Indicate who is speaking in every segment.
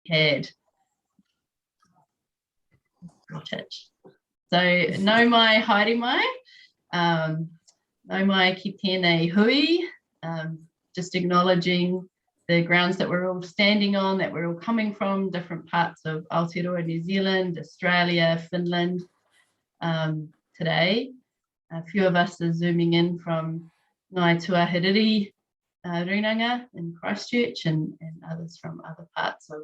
Speaker 1: had. Got it. So, nau mai, haere mai, nau mai ki tēnei hui, just acknowledging the grounds that we're all standing on, that we're all coming from, different parts of Aotearoa New Zealand, Australia, Finland today. A few of us are zooming in from Ngāi Tuahiriri, Runanga in Christchurch, and others from other parts of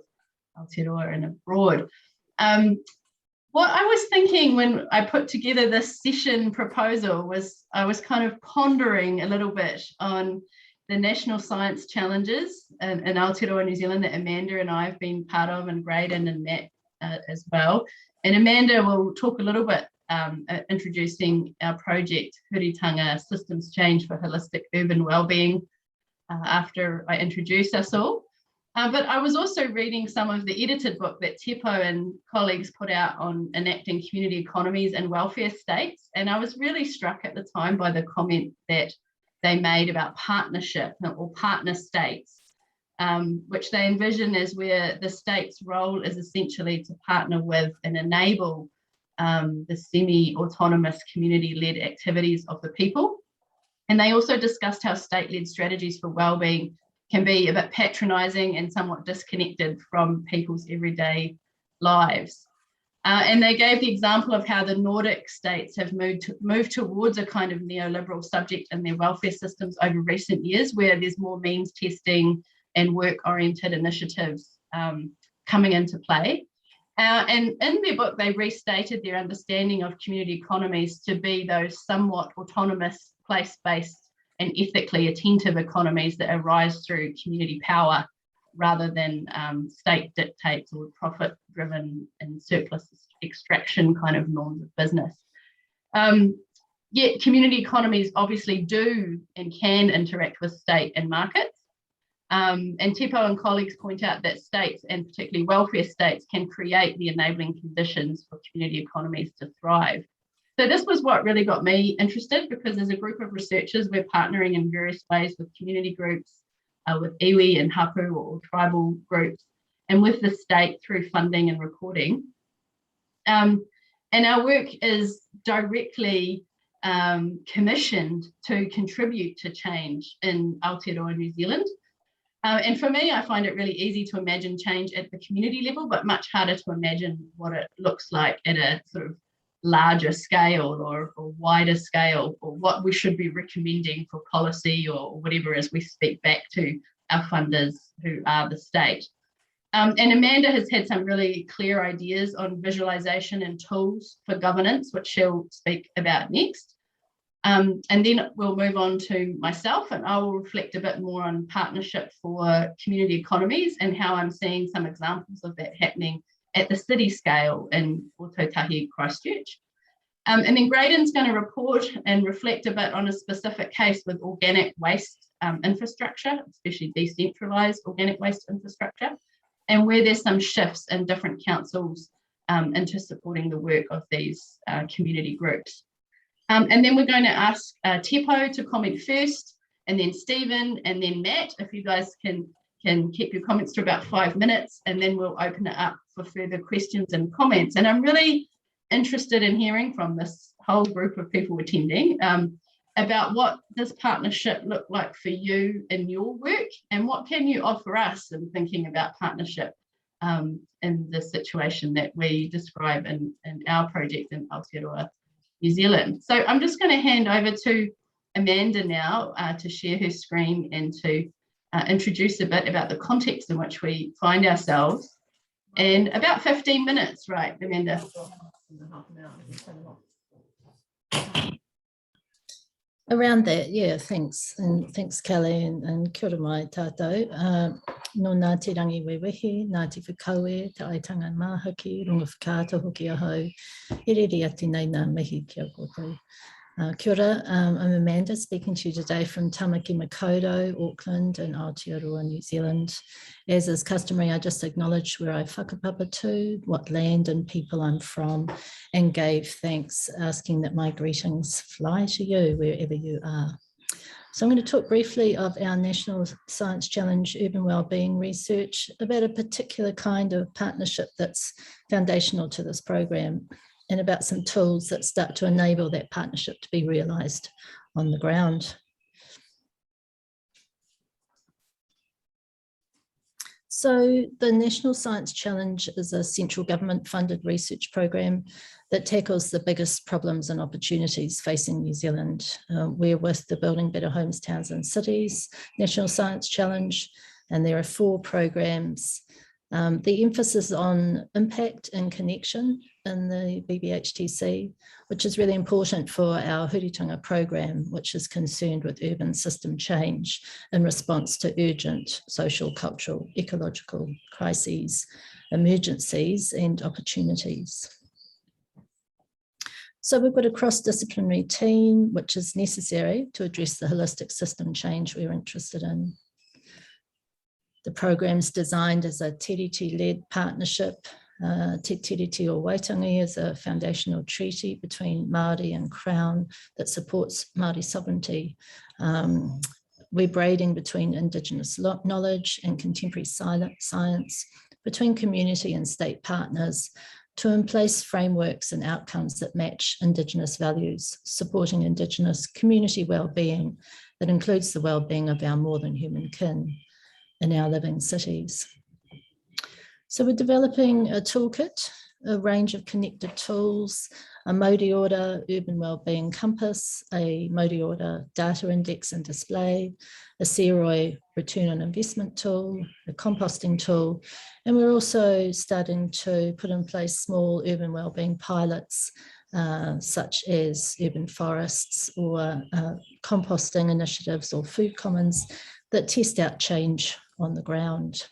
Speaker 1: Aotearoa and abroad. What I was thinking when I put together this session proposal was I was kind of pondering a little bit on the national science challenges in Aotearoa New Zealand that Amanda and I have been part of, and Graydon and Matt as well. And Amanda will talk a little bit introducing our project, Huritanga, Systems Change for Holistic Urban Wellbeing, after I introduce us all. But I was also reading some of the edited book that Tepo and colleagues put out on enacting community economies and welfare states. And I was really struck at the time by the comment that they made about partnership or partner states, which they envision as where the state's role is essentially to partner with and enable the semi-autonomous community-led activities of the people. And they also discussed how state-led strategies for wellbeing can be a bit patronising and somewhat disconnected from people's everyday lives. And they gave the example of how the Nordic states have moved towards a kind of neoliberal subject in their welfare systems over recent years, where there's more means testing and work-oriented initiatives coming into play. And in their book, they restated their understanding of community economies to be those somewhat autonomous, place-based and ethically attentive economies that arise through community power rather than state dictates or profit-driven and surplus extraction kind of norms of business. Yet community economies obviously do and can interact with state and markets. And Tepo and colleagues point out that states, and particularly welfare states, can create the enabling conditions for community economies to thrive. So this was what really got me interested, because as a group of researchers, we're partnering in various ways with community groups, with iwi and hapū or tribal groups, and with the state through funding and reporting. And our work is directly commissioned to contribute to change in Aotearoa New Zealand. And for me, I find it really easy to imagine change at the community level, but much harder to imagine what it looks like at a sort of larger scale or wider scale, or what we should be recommending for policy or whatever as we speak back to our funders who are the state. And Amanda has had some really clear ideas on visualization and tools for governance, which she'll speak about next. And then we'll move on to myself, and I will reflect a bit more on partnership for community economies and how I'm seeing some examples of that happening at the city scale in Ōtautahi, Christchurch. And then Graydon's going to report and reflect a bit on a specific case with organic waste infrastructure, especially decentralised organic waste infrastructure, and where there's some shifts in different councils into supporting the work of these community groups. And then we're going to ask Tepo to comment first, and then Stephen, and then Matt, if you guys can keep your comments to about 5 minutes, and then we'll open it up for further questions and comments. And I'm really interested in hearing from this whole group of people attending about what this partnership look like for you in your work, and what can you offer us in thinking about partnership in the situation that we describe in our project in Aotearoa New Zealand. So I'm just going to hand over to Amanda now to share her screen and to introduce a bit about the context in which we find ourselves. And about 15 minutes, right, Amanda?
Speaker 2: Around that, yeah, thanks. And thanks, Kelly, and kia ora mai tātou. No Ngāti rangi wewehi, Ngāti whakaue, te aitanga māhaki, runga whakaata hoki ahau, iriri ati nei ngā mihi kia koutou. Kia ora, I'm Amanda, speaking to you today from Tamaki Makaurau, Auckland and Aotearoa, New Zealand. As is customary, I just acknowledge where I whakapapa to, what land and people I'm from, and gave thanks, asking that my greetings fly to you wherever you are. So I'm going to talk briefly of our National Science Challenge Urban Wellbeing research about a particular kind of partnership that's foundational to this program, and about some tools that start to enable that partnership to be realised on the ground. So the National Science Challenge is a central government funded research program that tackles the biggest problems and opportunities facing New Zealand. We're with the Building Better Homes, Towns and Cities National Science Challenge, and there are 4 programs. The emphasis on impact and connection in the BBHTC, which is really important for our Huritanga program, which is concerned with urban system change in response to urgent social, cultural, ecological crises, emergencies and opportunities. So we've got a cross-disciplinary team, which is necessary to address the holistic system change we're interested in. The program's designed as a tiriti-led partnership. Te Tiriti o Waitangi is a foundational treaty between Māori and Crown that supports Māori sovereignty. We're braiding between Indigenous knowledge and contemporary science, between community and state partners, to in place frameworks and outcomes that match Indigenous values, supporting Indigenous community wellbeing that includes the wellbeing of our more than human kin in our living cities. So we're developing a toolkit, a range of connected tools, a Modi Order urban wellbeing compass, a Modi Order data index and display, a CROI return on investment tool, a composting tool, and we're also starting to put in place small urban wellbeing pilots, such as urban forests or composting initiatives or food commons that test out change on the ground.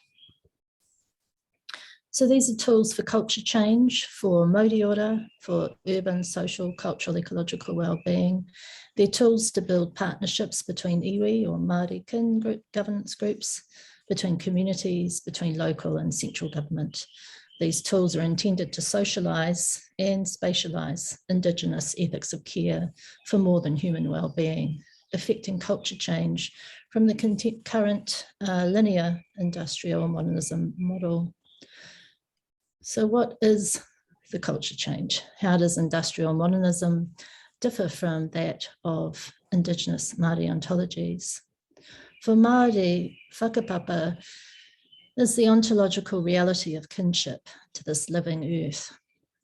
Speaker 2: So these are tools for culture change, for Modi Order, for urban, social, cultural, ecological wellbeing. They're tools to build partnerships between iwi or Māori kin governance groups, between communities, between local and central government. These tools are intended to socialise and spatialise Indigenous ethics of care for more than human wellbeing, affecting culture change from the current linear industrial modernism model. So what is the culture change? How does industrial modernism differ from that of Indigenous Māori ontologies? For Māori, whakapapa is the ontological reality of kinship to this living earth.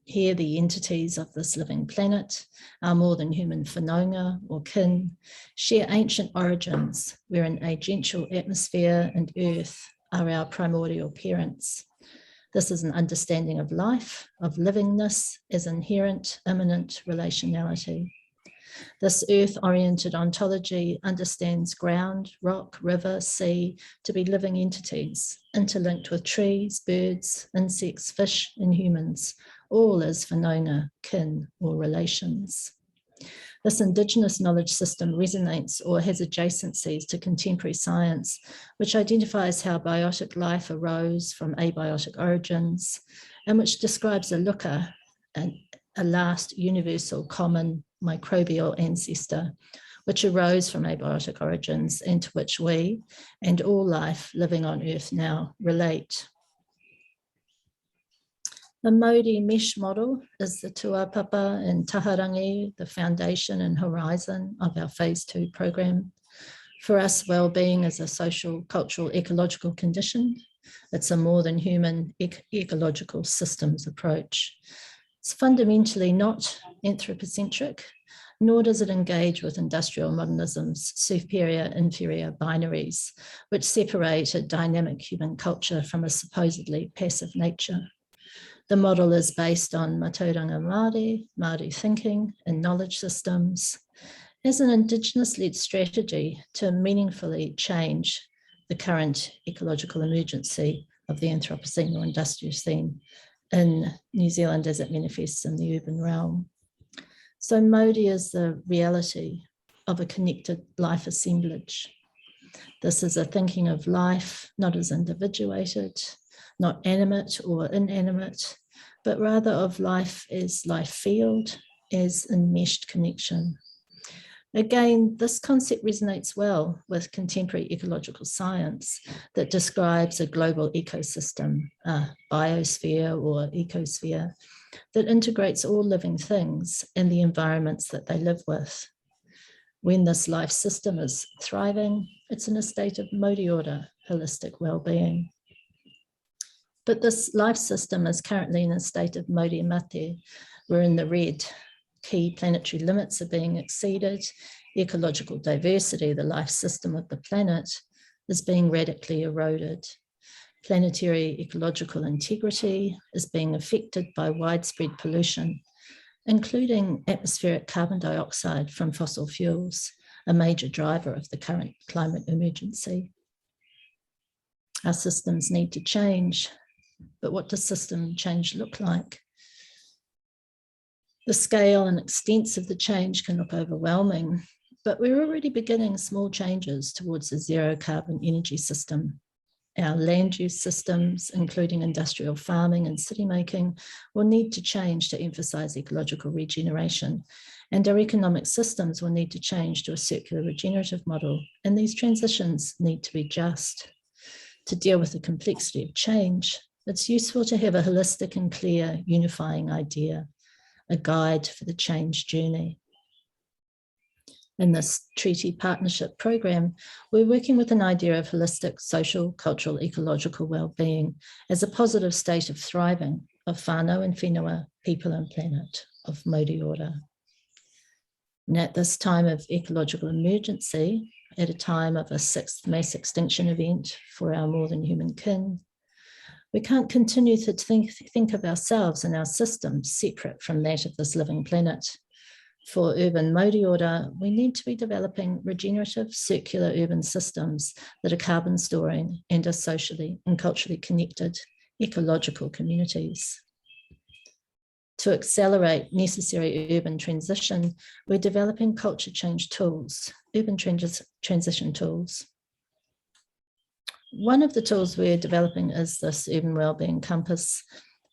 Speaker 2: Here, the entities of this living planet, our more than human whanaunga or kin, share ancient origins, where an agential atmosphere and earth are our primordial parents. This is an understanding of life, of livingness as inherent, immanent relationality. This earth-oriented ontology understands ground, rock, river, sea to be living entities, interlinked with trees, birds, insects, fish, and humans, all as whanaunga, kin, or relations. This Indigenous knowledge system resonates or has adjacencies to contemporary science, which identifies how biotic life arose from abiotic origins, and which describes a luka, a last universal common microbial ancestor, which arose from abiotic origins and to which we and all life living on Earth now relate. The Māori mesh model is the tuapapa and taharangi, the foundation and horizon of our phase 2 program. For us, wellbeing is a social, cultural, ecological condition. It's a more than human ecological systems approach. It's fundamentally not anthropocentric, nor does it engage with industrial modernism's superior-inferior binaries, which separate a dynamic human culture from a supposedly passive nature. The model is based on Mātauranga Māori, Māori thinking and knowledge systems as an Indigenous-led strategy to meaningfully change the current ecological emergency of the Anthropocene or Industriocene in New Zealand as it manifests in the urban realm. So Māori is the reality of a connected life assemblage. This is a thinking of life not as individuated, not animate or inanimate, but rather of life as life field, as enmeshed connection. Again, this concept resonates well with contemporary ecological science that describes a global ecosystem, a biosphere or ecosphere, that integrates all living things and the environments that they live with. When this life system is thriving, it's in a state of Māori order, holistic well-being. But this life system is currently in a state of Māori mate. We're in the red. Key planetary limits are being exceeded. Ecological diversity, the life system of the planet, is being radically eroded. Planetary ecological integrity is being affected by widespread pollution, including atmospheric carbon dioxide from fossil fuels, a major driver of the current climate emergency. Our systems need to change, but what does system change look like? The scale and extent of the change can look overwhelming, but we're already beginning small changes towards a zero carbon energy system. Our land use systems, including industrial farming and city making, will need to change to emphasize ecological regeneration. And our economic systems will need to change to a circular regenerative model. And these transitions need to be just. To deal with the complexity of change, it's useful to have a holistic and clear unifying idea, a guide for the change journey. In this treaty partnership program, we're working with an idea of holistic social, cultural, ecological well-being as a positive state of thriving of whānau and whenua, people and planet, of Māori order. And at this time of ecological emergency, at a time of a 6th mass extinction event for our more than human kin, we can't continue to think of ourselves and our systems separate from that of this living planet. For urban Māori order, we need to be developing regenerative circular urban systems that are carbon storing and are socially and culturally connected ecological communities. To accelerate necessary urban transition, we're developing culture change tools, urban transition tools. One of the tools we're developing is this Urban Wellbeing Compass.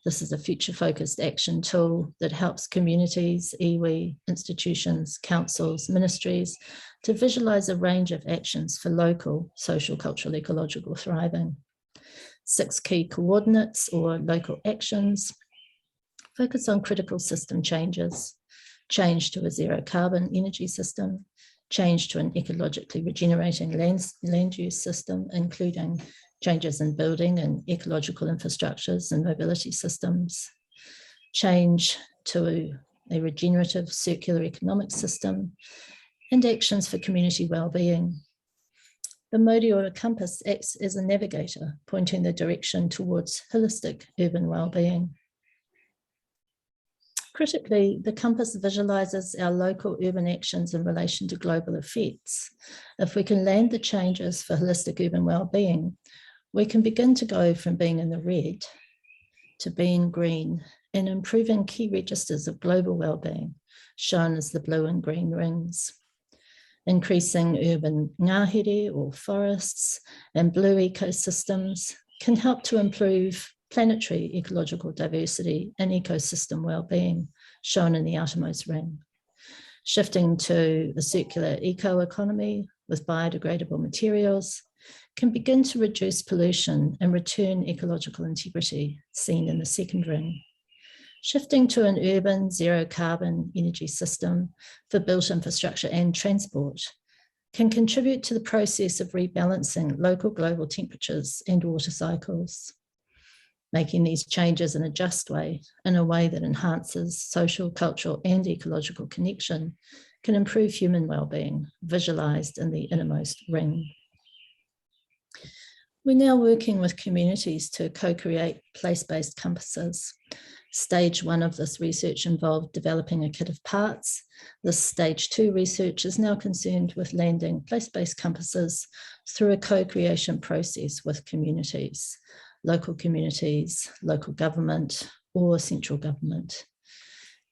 Speaker 2: This is a future-focused action tool that helps communities, iwi, institutions, councils, ministries to visualise a range of actions for local, social, cultural, ecological thriving. 6 key coordinates or local actions focus on critical system changes, change to a zero carbon energy system, change to an ecologically regenerating land use system, including changes in building and ecological infrastructures and mobility systems, change to a regenerative circular economic system, and actions for community well-being. The Māori Order Compass acts as a navigator, pointing the direction towards holistic urban well-being. Critically, the compass visualises our local urban actions in relation to global effects. If we can land the changes for holistic urban well-being, we can begin to go from being in the red to being green and improving key registers of global well-being, shown as the blue and green rings. Increasing urban ngahere or forests and blue ecosystems can help to improve planetary ecological diversity and ecosystem well-being, shown in the outermost ring. Shifting to a circular eco-economy with biodegradable materials can begin to reduce pollution and return ecological integrity, seen in the second ring. Shifting to an urban zero carbon energy system for built infrastructure and transport can contribute to the process of rebalancing local global temperatures and water cycles. Making these changes in a just way, in a way that enhances social, cultural, and ecological connection, can improve human well-being, visualised in the innermost ring. We're now working with communities to co-create place-based compasses. Stage 1 of this research involved developing a kit of parts. This stage 2 research is now concerned with landing place-based compasses through a co-creation process with communities, local government, or central government.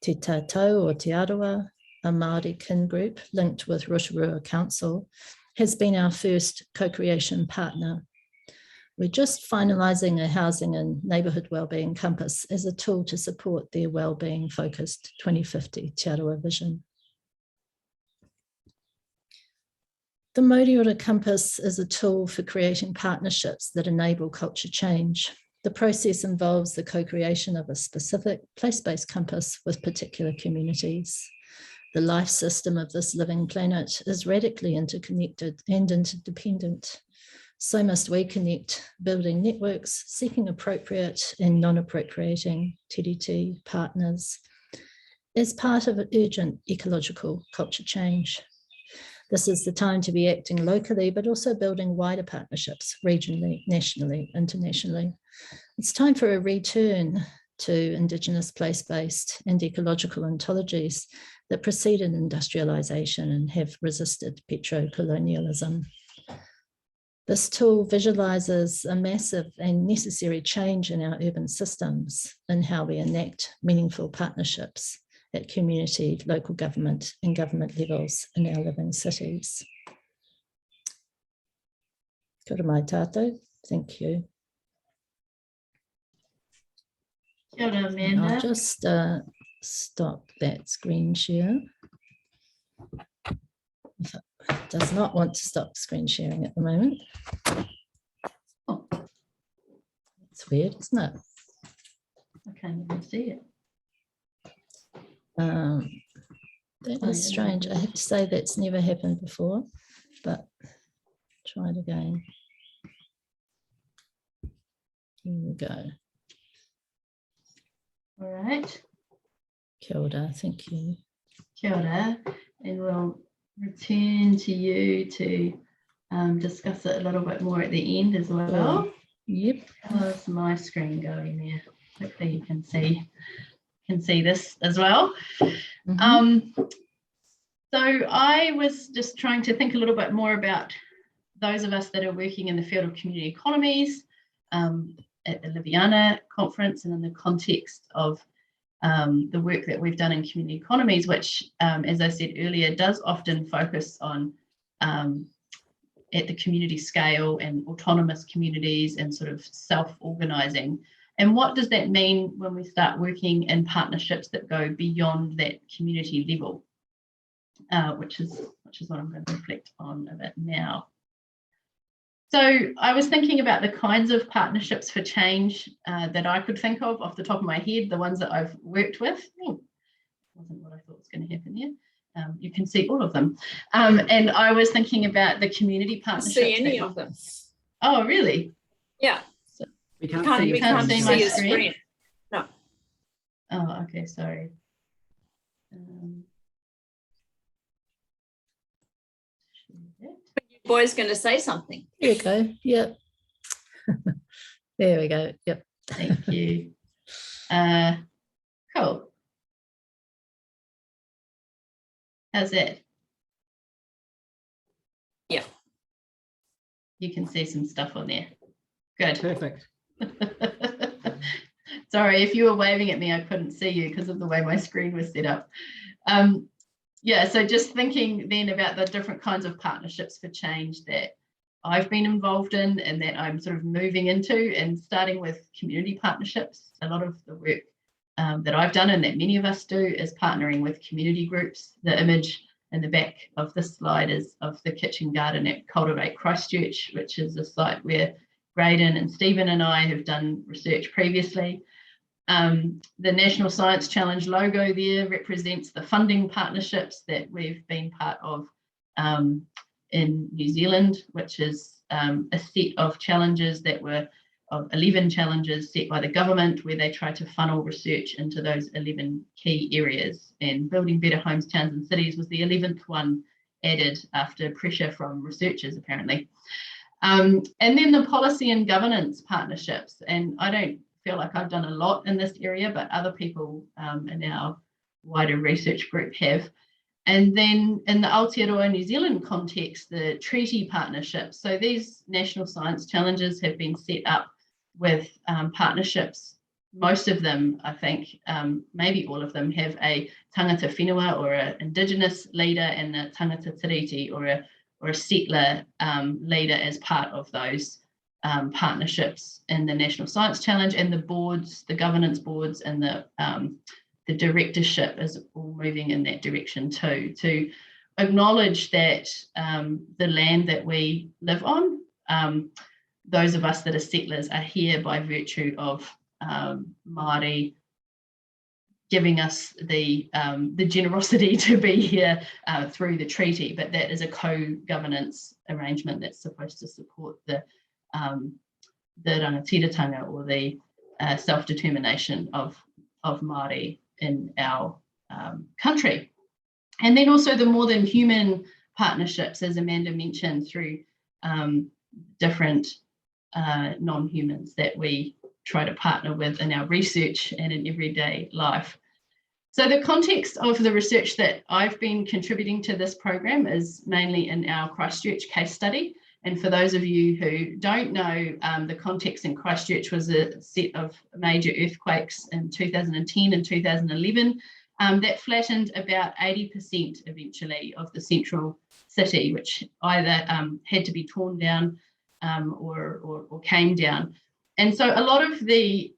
Speaker 2: Te Tātou o Aotearoa, a Māori kin group linked with Rotorua Council, has been our first co-creation partner. We're just finalising a housing and neighbourhood wellbeing compass as a tool to support their wellbeing focused 2050 Te Aroa vision. The Moriora Compass is a tool for creating partnerships that enable culture change. The process involves the co-creation of a specific place-based compass with particular communities. The life system of this living planet is radically interconnected and interdependent. So must we connect, building networks, seeking appropriate and non-appropriating TDT partners as part of urgent ecological culture change. This is the time to be acting locally, but also building wider partnerships regionally, nationally, internationally. It's time for a return to Indigenous place-based and ecological ontologies that preceded industrialisation and have resisted petro-colonialism. This tool visualises a massive and necessary change in our urban systems and how we enact meaningful partnerships at community, local government and government levels in our living cities. Kia ora mai tātou. Thank you.
Speaker 1: Kia ora, Amanda.
Speaker 2: I'll just stop that screen share. If it does not want to stop screen sharing at the moment.
Speaker 1: Oh.
Speaker 2: It's weird, isn't it?
Speaker 1: I can't even see it.
Speaker 2: That is strange. I have to say that's never happened before, but try it again. Here we go.
Speaker 1: All right.
Speaker 2: Kia ora, thank you.
Speaker 1: Kia ora, and we'll return to you to discuss it a little bit more at the end as well.
Speaker 2: Yep.
Speaker 1: How's my screen going there? Hopefully you can see this as well. So I was just trying to think a little bit more about those of us that are working in the field of community economies at the Liviana conference, and in the context of the work that we've done in community economies, which, as I said earlier, does often focus on at the community scale and autonomous communities and sort of self-organising. And what does that mean when we start working in partnerships that go beyond that community level, which is what I'm going to reflect on a bit now. So I was thinking about the kinds of partnerships for change that I could think of off the top of my head, the ones that I've worked with. Wasn't what I thought was going to happen there. You can see all of them. And I was thinking about the community partnerships.
Speaker 3: See any of them?
Speaker 1: Oh, really?
Speaker 3: Yeah.
Speaker 4: We can't
Speaker 1: see my screen.
Speaker 3: No.
Speaker 1: Oh, okay, sorry.
Speaker 3: Your boy's going to say something.
Speaker 2: There you go. Yep. There we go. Yep.
Speaker 1: Thank you. Cool. How's that?
Speaker 3: Yeah.
Speaker 1: You can see some stuff on there. Good.
Speaker 4: Perfect.
Speaker 1: Sorry, if you were waving at me, I couldn't see you because of the way my screen was set up. Yeah, so just thinking then about the different kinds of partnerships for change that I've been involved in and that I'm sort of moving into, and starting with community partnerships. A lot of the work that I've done and that many of us do is partnering with community groups. The image in the back of this slide is of the kitchen garden at Cultivate Christchurch, which is a site where Graydon and Stephen and I have done research previously. The National Science Challenge logo there represents the funding partnerships that we've been part of in New Zealand, which is a set of challenges that were of 11 challenges set by the government, where they try to funnel research into those 11 key areas. And building better homes, towns and cities was the 11th one added after pressure from researchers, apparently. And then the policy and governance partnerships. And I don't feel like I've done a lot in this area, but other people in our wider research group have. And then in the Aotearoa New Zealand context, the treaty partnerships. So these national science challenges have been set up with partnerships. Most of them, I think, maybe all of them, have a tangata whenua or an Indigenous leader and a tangata tiriti or a settler leader as part of those partnerships in the National Science Challenge. And the boards, the governance boards and the directorship is all moving in that direction too, to acknowledge that the land that we live on, those of us that are settlers, are here by virtue of Māori giving us the generosity to be here through the treaty, but that is a co-governance arrangement that's supposed to support the Rangatiratanga, or the self-determination of Māori in our country. And then also the more than human partnerships, as Amanda mentioned, through different non-humans that we try to partner with in our research and in everyday life. So the context of the research that I've been contributing to this program is mainly in our Christchurch case study. And for those of you who don't know, the context in Christchurch was a set of major earthquakes in 2010 and 2011 that flattened about 80% eventually of the central city, which either had to be torn down or came down. And so a lot of the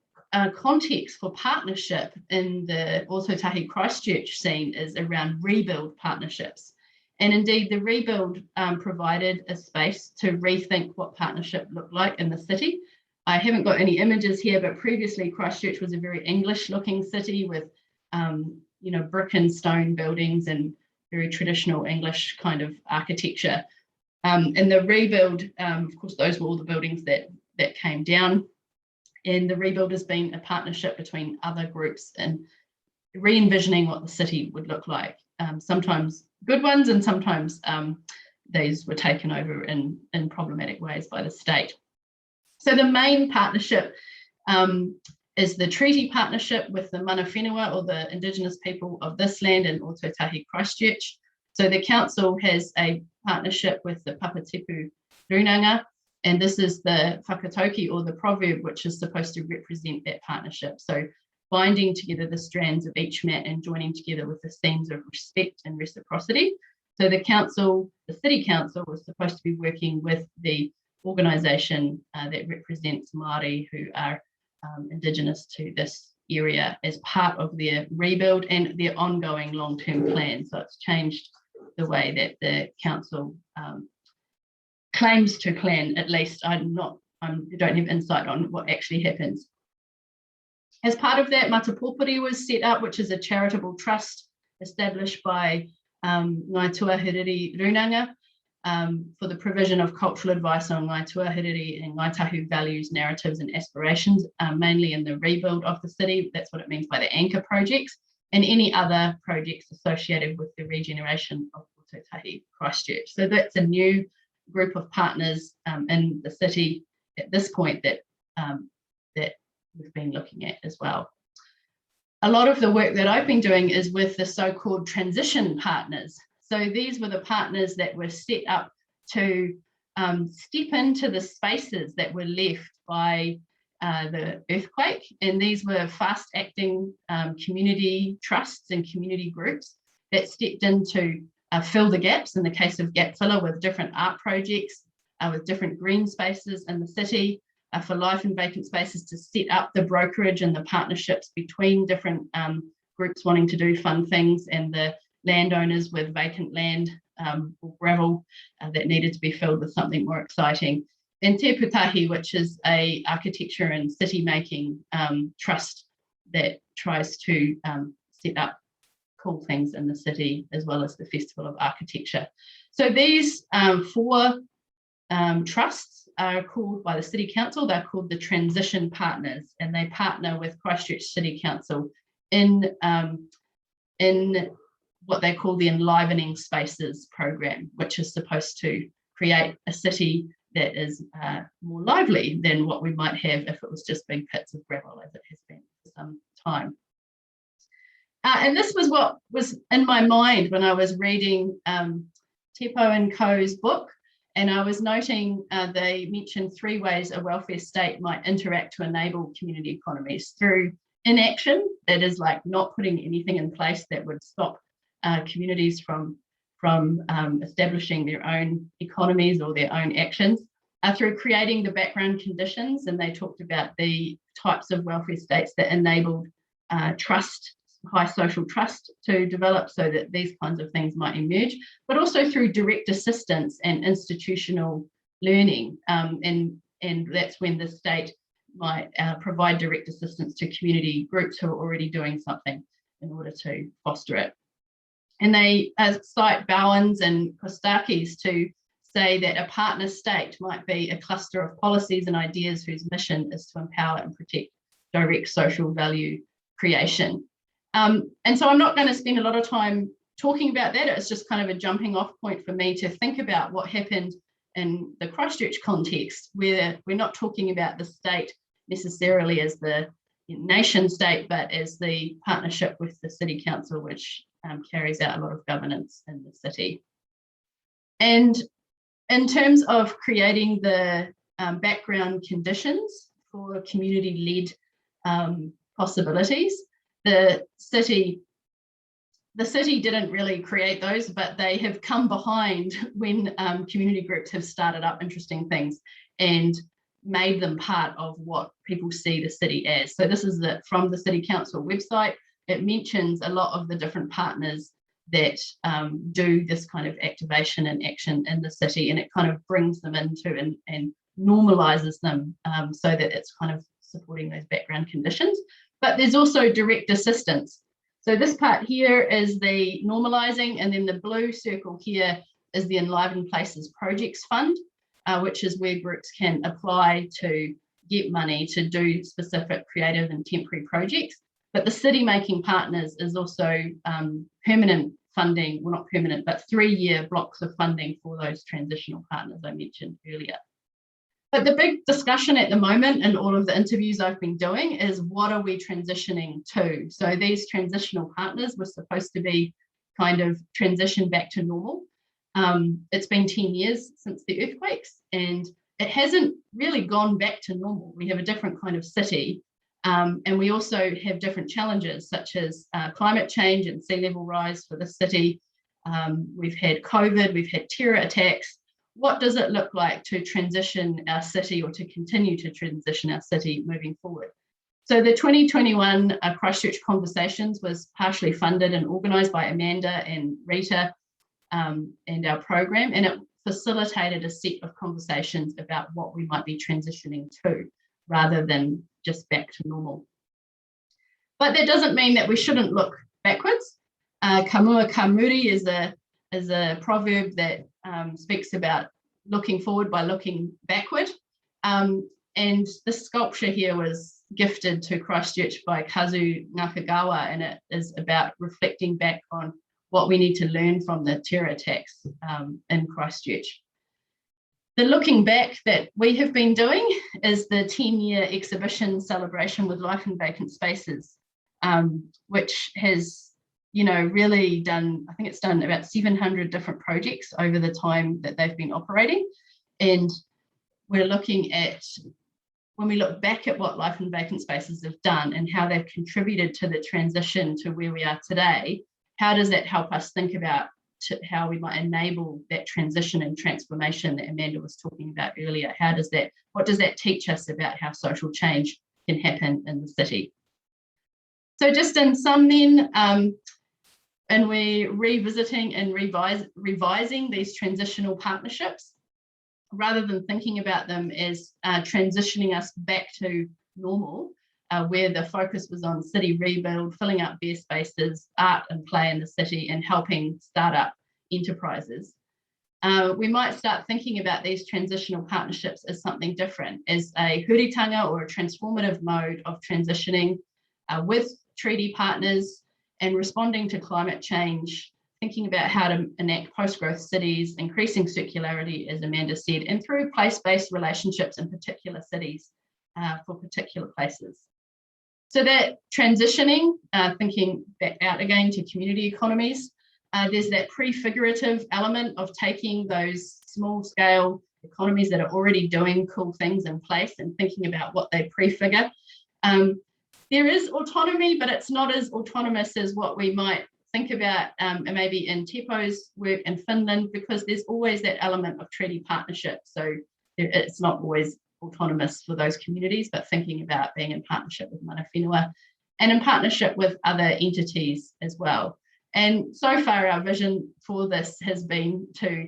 Speaker 1: context for partnership in the Aotearoa Christchurch scene is around rebuild partnerships. And indeed, the rebuild provided a space to rethink what partnership looked like in the city. I haven't got any images here, but previously Christchurch was a very English-looking city with, brick and stone buildings and very traditional English kind of architecture. And the rebuild, of course, those were all the buildings that came down. And the rebuild has been a partnership between other groups and re-envisioning what the city would look like. Sometimes good ones, and sometimes these were taken over in problematic ways by the state. So the main partnership is the treaty partnership with the Manafenuwa, or the Indigenous people of this land in Aotearoa Christchurch. So the council has a partnership with the Papatipu Runanga, and this is the whakatauki, or the proverb, which is supposed to represent that partnership. So binding together the strands of each mat and joining together with the themes of respect and reciprocity. So the council, the city council, was supposed to be working with the organisation that represents Māori who are Indigenous to this area as part of their rebuild and their ongoing long-term plan. So it's changed the way that the council claims to plan. At least I don't have insight on what actually happens. As part of that, Matapōpori was set up, which is a charitable trust established by Ngāi Tuahuriri Runanga for the provision of cultural advice on Ngāi Tuahuriri and Ngāi Tahu values, narratives and aspirations, mainly in the rebuild of the city. That's what it means by the anchor projects, and any other projects associated with the regeneration of Aotearoa Christchurch. So that's a new group of partners in the city at this point that we've been looking at as well. A lot of the work that I've been doing is with the so-called transition partners. So these were the partners that were set up to step into the spaces that were left by the earthquake. And these were fast-acting community trusts and community groups that stepped in to fill the gaps, in the case of Gap Filler, with different art projects, with different green spaces in the city, for life and vacant spaces, to set up the brokerage and the partnerships between different groups wanting to do fun things and the landowners with vacant land or gravel that needed to be filled with something more exciting. And Te Putahi, which is a architecture and city making trust that tries to set up cool things in the city, as well as the Festival of Architecture. So these four trusts are called by the City Council, they're called the Transition Partners, and they partner with Christchurch City Council in what they call the Enlivening Spaces program, which is supposed to create a city that is more lively than what we might have if it was just big pits of gravel, as it has been for some time. And this was what was in my mind when I was reading Tepo and Co.'s book, and I was noting they mentioned 3 ways a welfare state might interact to enable community economies: through inaction, that is like not putting anything in place that would stop communities from establishing their own economies or their own actions, through creating the background conditions, and they talked about the types of welfare states that enabled trust high social trust to develop so that these kinds of things might emerge, but also through direct assistance and institutional learning. And that's when the state might provide direct assistance to community groups who are already doing something in order to foster it. And they cite Bowens and Kostakis to say that a partner state might be a cluster of policies and ideas whose mission is to empower and protect direct social value creation. And so I'm not going to spend a lot of time talking about that. It's just kind of a jumping off point for me to think about what happened in the Christchurch context, where we're not talking about the state necessarily as the nation state, but as the partnership with the City Council, which carries out a lot of governance in the city. And in terms of creating the background conditions for community-led possibilities, the city didn't really create those, but they have come behind when community groups have started up interesting things and made them part of what people see the city as. So this is from the City Council website. It mentions a lot of the different partners that do this kind of activation and action in the city, and it kind of brings them into and normalizes them so that it's kind of supporting those background conditions. But there's also direct assistance. So this part here is the normalizing, and then the blue circle here is the Enliven Places Projects Fund, which is where groups can apply to get money to do specific creative and temporary projects. But the city making partners is also permanent funding, well, not permanent, but 3-year blocks of funding for those transitional partners I mentioned earlier. But the big discussion at the moment in all of the interviews I've been doing is, what are we transitioning to? So these transitional partners were supposed to be kind of transition back to normal. It's been 10 years since the earthquakes, and it hasn't really gone back to normal. We have a different kind of city, and we also have different challenges, such as climate change and sea level rise for the city. We've had COVID, we've had terror attacks. What does it look like to transition our city, or to continue to transition our city moving forward? So the 2021 Christchurch Conversations was partially funded and organised by Amanda and Rita and our program, and it facilitated a set of conversations about what we might be transitioning to, rather than just back to normal. But that doesn't mean that we shouldn't look backwards. Kamua ka muri is a proverb that speaks about looking forward by looking backward. And the sculpture here was gifted to Christchurch by Kazu Nakagawa, and it is about reflecting back on what we need to learn from the terror attacks in Christchurch. The looking back that we have been doing is the 10-year exhibition celebration with Life in Vacant Spaces, which has really done, I think it's done about 700 different projects over the time that they've been operating. And we're looking at, when we look back at what Life in Vacant Spaces have done and how they've contributed to the transition to where we are today, how does that help us think about how we might enable that transition and transformation that Amanda was talking about earlier? What does that teach us about how social change can happen in the city? So just in sum then, and we're revisiting and revising these transitional partnerships, rather than thinking about them as transitioning us back to normal, where the focus was on city rebuild, filling up bare spaces, art and play in the city, and helping startup enterprises. We might start thinking about these transitional partnerships as something different, as a Huritanga or a transformative mode of transitioning with treaty partners and responding to climate change, thinking about how to enact post-growth cities, increasing circularity, as Amanda said, and through place-based relationships in particular cities for particular places. So that transitioning, thinking back out again to community economies, there's that prefigurative element of taking those small-scale economies that are already doing cool things in place and thinking about what they prefigure. There is autonomy, but it's not as autonomous as what we might think about maybe in Teppo's work in Finland, because there's always that element of treaty partnership. So it's not always autonomous for those communities, but thinking about being in partnership with Manafenuwa. and in partnership with other entities as well. And so far, our vision for this has been to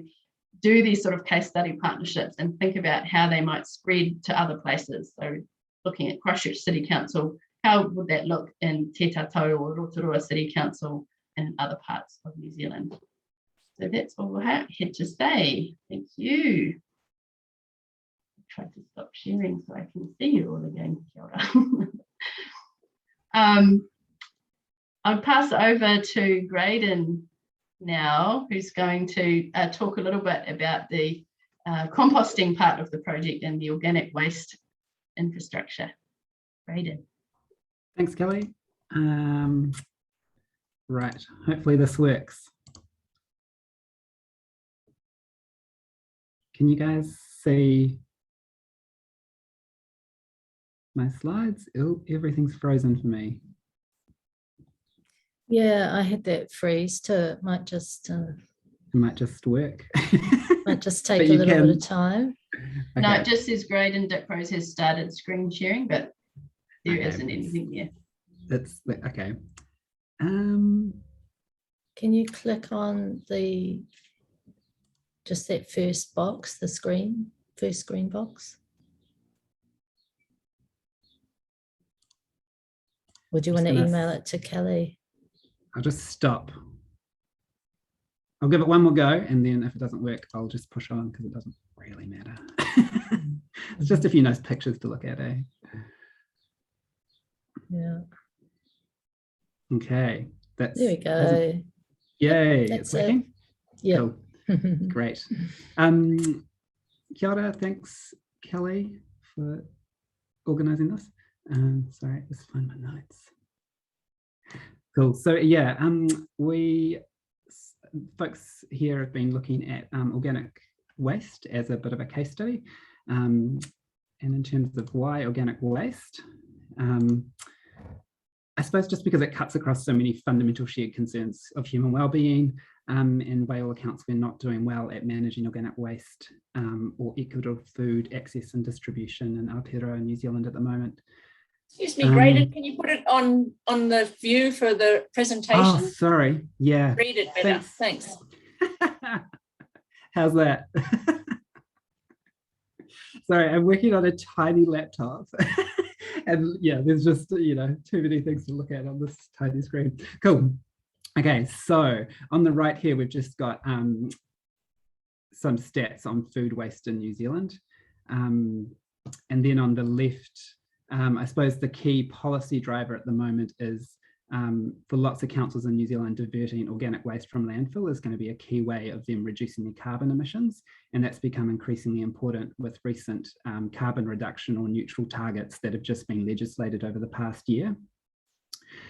Speaker 1: do these sort of case study partnerships and think about how they might spread to other places. So looking at Christchurch City Council, how would that look in Te Tātou or Rotorua City Council and other parts of New Zealand? So that's all I had to say. Thank you. Try to stop sharing so I can see you all again. Kia ora. I'll pass over to Graydon now, who's going to talk a little bit about the composting part of the project and the organic waste infrastructure. Graydon.
Speaker 4: Thanks, Kelly. Right, hopefully this works. Can you guys see my slides? Oh, everything's frozen for me.
Speaker 2: Yeah, I had that freeze too. It might just
Speaker 4: work.
Speaker 2: might just take a little bit of time.
Speaker 4: Okay.
Speaker 1: No, it just says Graydon Dickrose has started screen sharing, but there isn't anything there.
Speaker 4: That's okay.
Speaker 2: Can you click on just that first box, first screen box? Or do you want to email it to Kelly?
Speaker 4: I'll just stop. I'll give it one more go, and then if it doesn't work, I'll just push on because it doesn't really matter. It's just a few nice pictures to look at, eh?
Speaker 2: Yeah.
Speaker 4: Okay.
Speaker 2: There we go.
Speaker 4: Yay,
Speaker 2: That's
Speaker 4: it's working?
Speaker 2: Yeah.
Speaker 4: Cool. Great. Kia ora, thanks, Kelly, for organising this. Sorry, let's find my notes. Cool. So yeah, folks here have been looking at organic waste as a bit of a case study, and in terms of why organic waste, I suppose just because it cuts across so many fundamental shared concerns of human well-being, and by all accounts we're not doing well at managing organic waste or equitable food access and distribution in Aotearoa New Zealand at the moment.
Speaker 3: Excuse me, Graydon, can you put it on the view for the presentation?
Speaker 4: Oh, sorry. Yeah.
Speaker 3: Read it better. Thanks.
Speaker 4: How's that? Sorry, I'm working on a tiny laptop. And yeah, there's just, too many things to look at on this tiny screen. Cool. Okay, so on the right here, we've just got some stats on food waste in New Zealand. And then on the left, I suppose the key policy driver at the moment is for lots of councils in New Zealand, diverting organic waste from landfill is going to be a key way of them reducing their carbon emissions. And that's become increasingly important with recent carbon reduction or neutral targets that have just been legislated over the past year.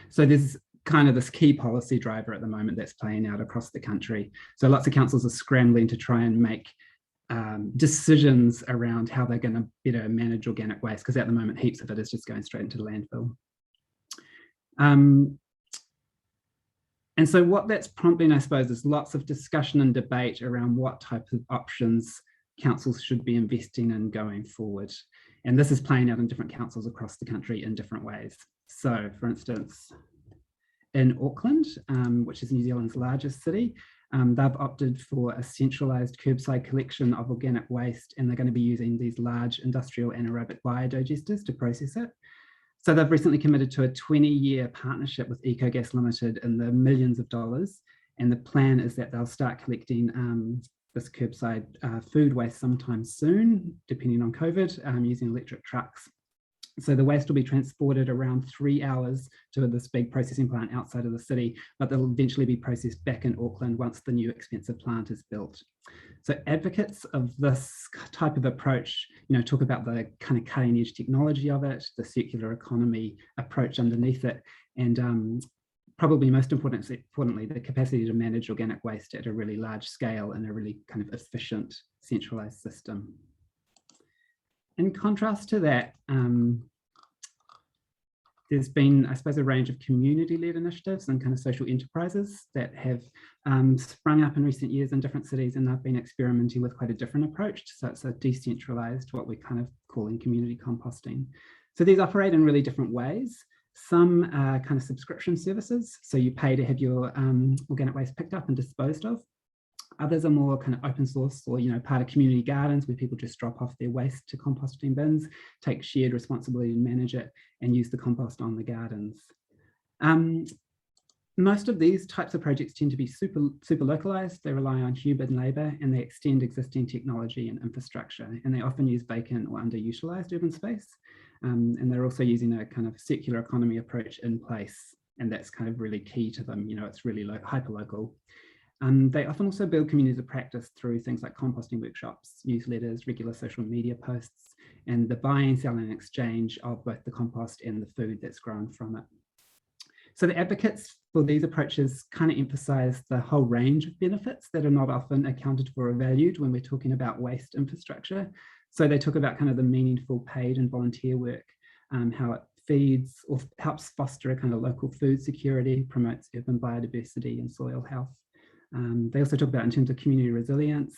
Speaker 4: So there's kind of this key policy driver at the moment that's playing out across the country. So lots of councils are scrambling to try and make decisions around how they're going to better manage organic waste, because at the moment heaps of it is just going straight into the landfill. And so what that's prompting, I suppose, is lots of discussion and debate around what type of options councils should be investing in going forward. And this is playing out in different councils across the country in different ways. So for instance, in Auckland, which is New Zealand's largest city, they've opted for a centralised curbside collection of organic waste, and they're going to be using these large industrial anaerobic biodigesters to process it. So they've recently committed to a 20-year partnership with EcoGas Limited in the millions of dollars, and the plan is that they'll start collecting this curbside food waste sometime soon, depending on COVID, using electric trucks. So the waste will be transported around 3 hours to this big processing plant outside of the city, but they'll eventually be processed back in Auckland once the new expensive plant is built. So advocates of this type of approach, talk about the kind of cutting edge technology of it, the circular economy approach underneath it, and probably most importantly, the capacity to manage organic waste at a really large scale in a really kind of efficient, centralized system. In contrast to that, there's been, I suppose, a range of community-led initiatives and kind of social enterprises that have sprung up in recent years in different cities, and they've been experimenting with quite a different approach. So it's a decentralized, what we're kind of calling community composting. So these operate in really different ways. Some are kind of subscription services, so you pay to have your organic waste picked up and disposed of. Others are more kind of open source, or part of community gardens where people just drop off their waste to composting bins, take shared responsibility to manage it, and use the compost on the gardens. Most of these types of projects tend to be super localized. They rely on human labor, and they extend existing technology and infrastructure, and they often use vacant or underutilized urban space. And they're also using a kind of circular economy approach in place, and that's kind of really key to them. It's really hyper-local. They often also build communities of practice through things like composting workshops, newsletters, regular social media posts, and the buying, selling, and exchange of both the compost and the food that's grown from it. So the advocates for these approaches kind of emphasize the whole range of benefits that are not often accounted for or valued when we're talking about waste infrastructure. So they talk about kind of the meaningful paid and volunteer work, how it feeds or helps foster a kind of local food security, promotes urban biodiversity and soil health. They also talk about in terms of community resilience,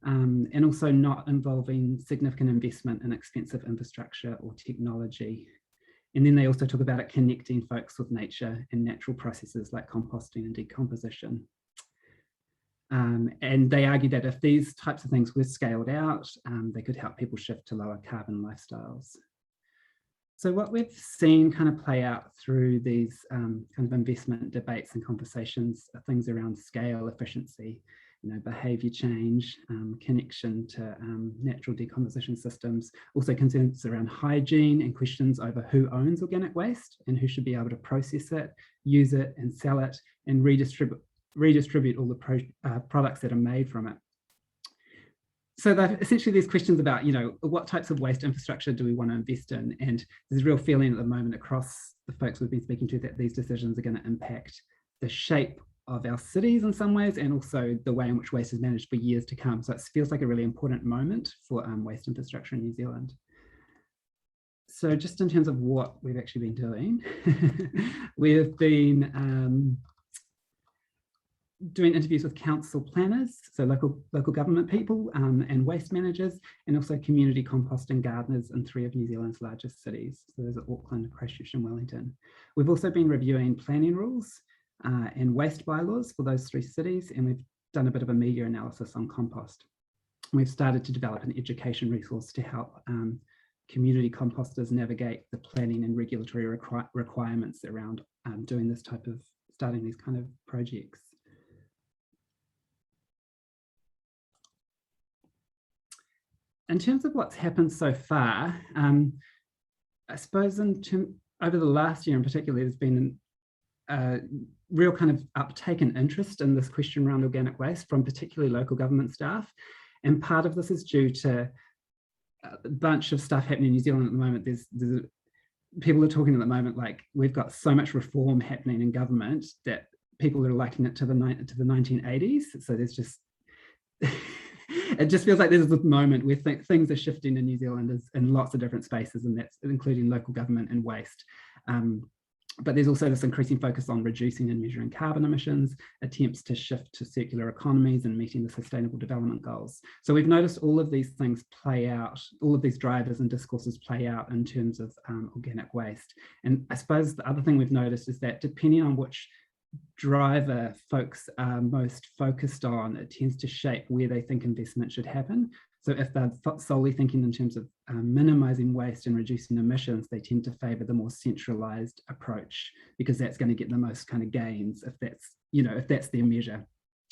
Speaker 4: and also not involving significant investment in expensive infrastructure or technology. And then they also talk about it connecting folks with nature and natural processes like composting and decomposition. And they argue that if these types of things were scaled out, they could help people shift to lower carbon lifestyles. So what we've seen kind of play out through these kind of investment debates and conversations are things around scale, efficiency, behaviour change, connection to natural decomposition systems, also concerns around hygiene and questions over who owns organic waste and who should be able to process it, use it and sell it, and redistribute all the products that are made from it. So essentially there's questions about, what types of waste infrastructure do we want to invest in? And there's a real feeling at the moment across the folks we've been speaking to that these decisions are going to impact the shape of our cities in some ways, and also the way in which waste is managed for years to come. So it feels like a really important moment for waste infrastructure in New Zealand. So just in terms of what we've actually been doing, we've been doing interviews with council planners, so local government people and waste managers, and also community composting gardeners in 3 of New Zealand's largest cities. So those are Auckland, Christchurch and Wellington. We've also been reviewing planning rules and waste bylaws for those 3 cities, and we've done a bit of a media analysis on compost. We've started to develop an education resource to help community composters navigate the planning and regulatory requirements around starting these kind of projects. In terms of what's happened so far, I suppose over the last year in particular, there's been a real kind of uptake and interest in this question around organic waste from particularly local government staff. And part of this is due to a bunch of stuff happening in New Zealand at the moment. There's people are talking at the moment like we've got so much reform happening in government that people are likening it to the 1980s. So there's just it just feels like there's this moment where things are shifting in New Zealand in lots of different spaces, and that's including local government and waste. But there's also this increasing focus on reducing and measuring carbon emissions, attempts to shift to circular economies and meeting the Sustainable Development Goals. So we've noticed all of these things play out, all of these drivers and discourses play out in terms of organic waste. And I suppose the other thing we've noticed is that depending on which driver folks are most focused on, it tends to shape where they think investment should happen. So if they're solely thinking in terms of minimizing waste and reducing emissions, they tend to favor the more centralized approach because that's going to get the most kind of gains if that's their measure.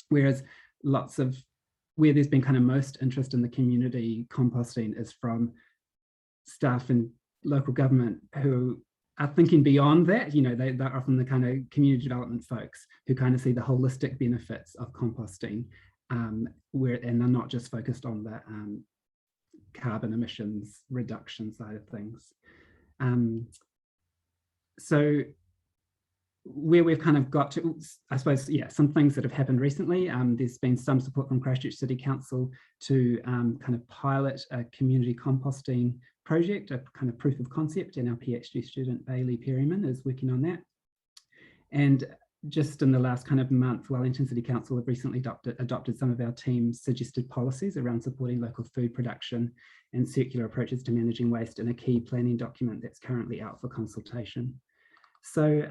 Speaker 4: Whereas where there's been kind of most interest in the community composting is from staff in local government who are thinking beyond that. They're often the kind of community development folks who kind of see the holistic benefits of composting, and they're not just focused on the carbon emissions reduction side of things. So where we've kind of got to, I suppose, some things that have happened recently. There's been some support from Christchurch City Council to kind of pilot a community composting project, a kind of proof of concept, and our PhD student Bailey Perryman is working on that. And just in the last kind of month, Wellington City Council have recently adopted some of our team's suggested policies around supporting local food production and circular approaches to managing waste in a key planning document that's currently out for consultation. So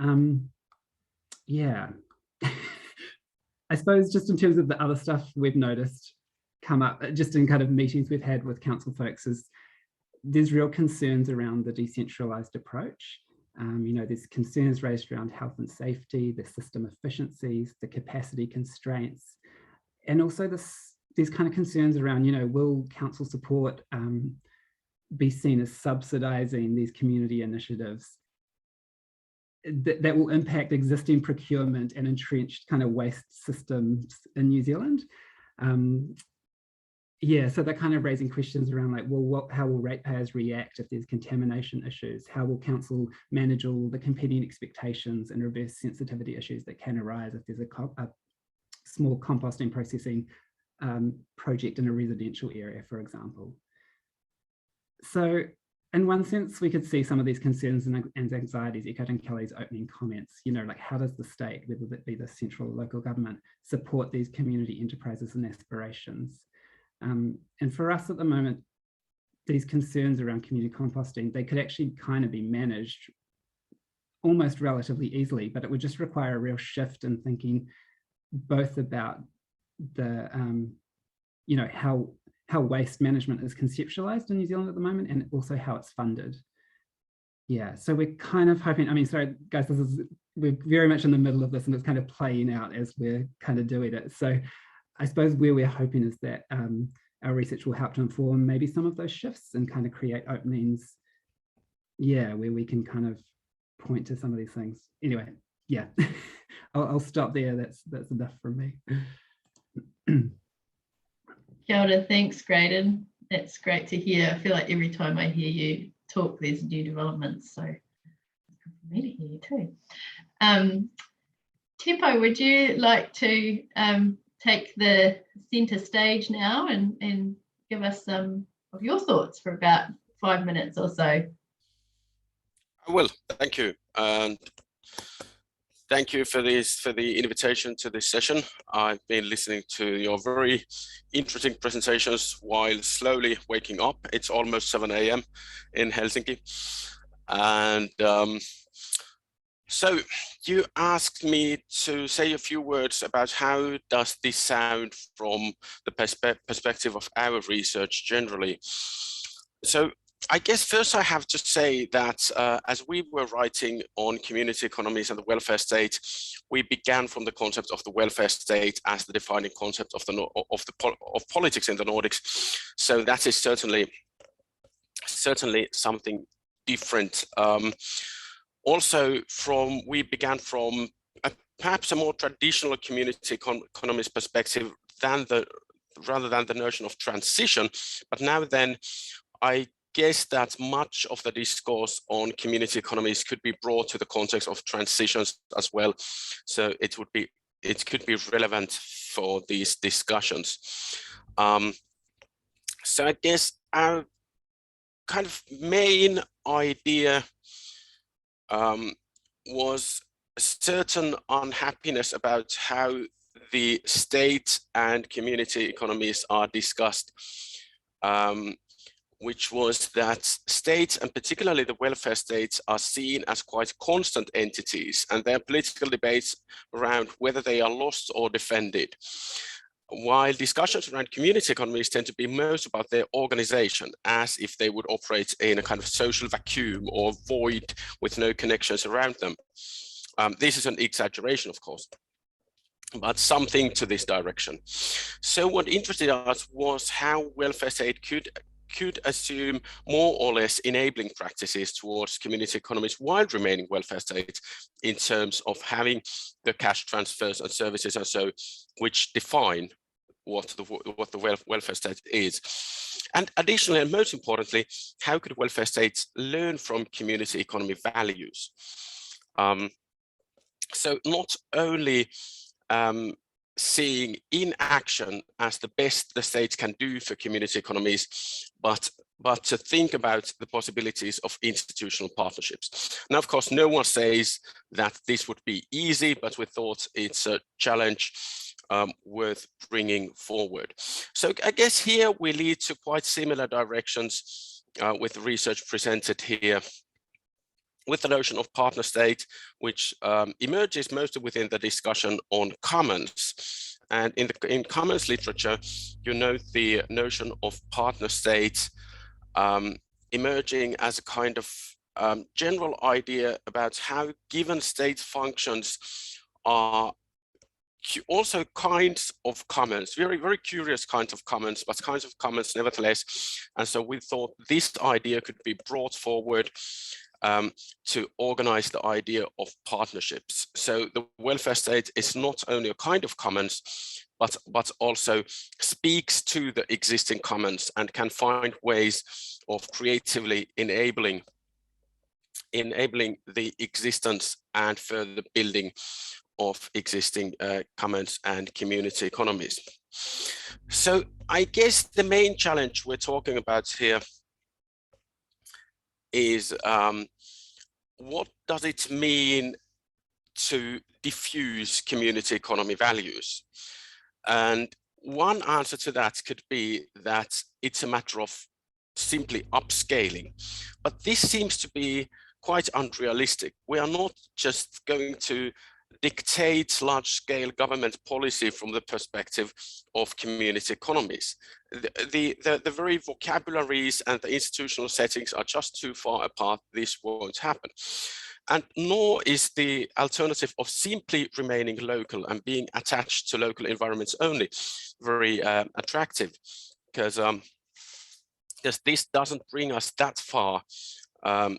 Speaker 4: yeah, I suppose just in terms of the other stuff we've noticed come up just in kind of meetings we've had with council folks is there's real concerns around the decentralized approach. You know, there's concerns raised around health and safety, the system efficiencies, the capacity constraints, and also there's kind of concerns around, you know, will council support be seen as subsidizing these community initiatives that will impact existing procurement and entrenched kind of waste systems in New Zealand. Yeah, so they're kind of raising questions around like, well, how will ratepayers react if there's contamination issues? How will council manage all the competing expectations and reverse sensitivity issues that can arise if there's a small composting processing project in a residential area, for example? So in one sense, we could see some of these concerns and anxieties echoed in Kelly's opening comments. You know, like how does the state, whether it be the central or local government, support these community enterprises and aspirations? And for us at the moment, these concerns around community composting, they could actually kind of be managed almost relatively easily, but it would just require a real shift in thinking both about the, you know, how waste management is conceptualized in New Zealand at the moment and also how it's funded. Yeah, so we're kind of hoping, I mean, sorry guys, we're very much in the middle of this and it's kind of playing out as we're kind of doing it. So I suppose where we're hoping is that our research will help to inform maybe some of those shifts and kind of create openings, yeah, where we can kind of point to some of these things. Anyway, yeah, I'll stop there. That's enough from me.
Speaker 1: Kia ora, thanks, Graydon. That's great to hear. I feel like every time I hear you talk, there's new developments. So it's good for me to hear you too. Tepo, would you like to take the centre stage now and give us some of your thoughts for about 5 minutes or so?
Speaker 5: I will. Thank you. And thank you for the invitation to this session. I've been listening to your very interesting presentations while slowly waking up. It's almost 7 a.m. in Helsinki. And so you asked me to say a few words about how does this sound from the perspective of our research generally. So I guess first I have to say that as we were writing on community economies and the welfare state, we began from the concept of the welfare state as the defining concept of politics in the Nordics. So that is certainly something different. Also, we began from perhaps a more traditional community economies perspective rather than the notion of transition. But now then, I guess that much of the discourse on community economies could be brought to the context of transitions as well. So it could be relevant for these discussions. So I guess our kind of main idea was a certain unhappiness about how the state and community economies are discussed, which was that states, and particularly the welfare states, are seen as quite constant entities, and there are political debates around whether they are lost or defended. While discussions around community economies tend to be most about their organization, as if they would operate in a kind of social vacuum or void with no connections around them. This is an exaggeration, of course, but something to this direction. So what interested us was how welfare state could assume more or less enabling practices towards community economies while remaining welfare states in terms of having the cash transfers and services and so, which define what the welfare state is. And additionally, and most importantly, how could welfare states learn from community economy values? So not only seeing in action as the best the states can do for community economies, but to think about the possibilities of institutional partnerships. Now, of course, no one says that this would be easy, but we thought it's a challenge worth bringing forward. So I guess here we lead to quite similar directions with the research presented here with the notion of partner state, which emerges mostly within the discussion on commons. And in commons literature, you note the notion of partner state emerging as a kind of general idea about how given state functions are also kinds of commons, very, very curious kinds of commons, but kinds of commons nevertheless. And so we thought this idea could be brought forward to organize the idea of partnerships. So the welfare state is not only a kind of commons, but also speaks to the existing commons and can find ways of creatively enabling the existence and further building of existing commons and community economies. So I guess the main challenge we're talking about here is what does it mean to diffuse community economy values? And one answer to that could be that it's a matter of simply upscaling, but this seems to be quite unrealistic. We are not just going to dictate large-scale government policy from the perspective of community economies. The very vocabularies and the institutional settings are just too far apart. This won't happen. And nor is the alternative of simply remaining local and being attached to local environments only very attractive, because this doesn't bring us that far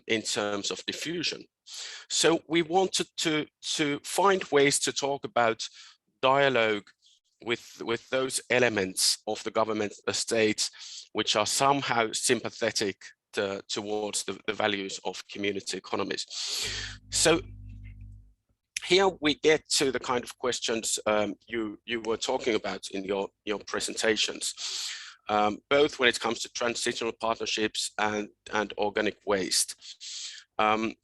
Speaker 5: in terms of diffusion. So we wanted to find ways to talk about dialogue with those elements of the government estate which are somehow sympathetic towards the values of community economies. So here we get to the kind of questions you were talking about in your presentations, both when it comes to transitional partnerships and organic waste.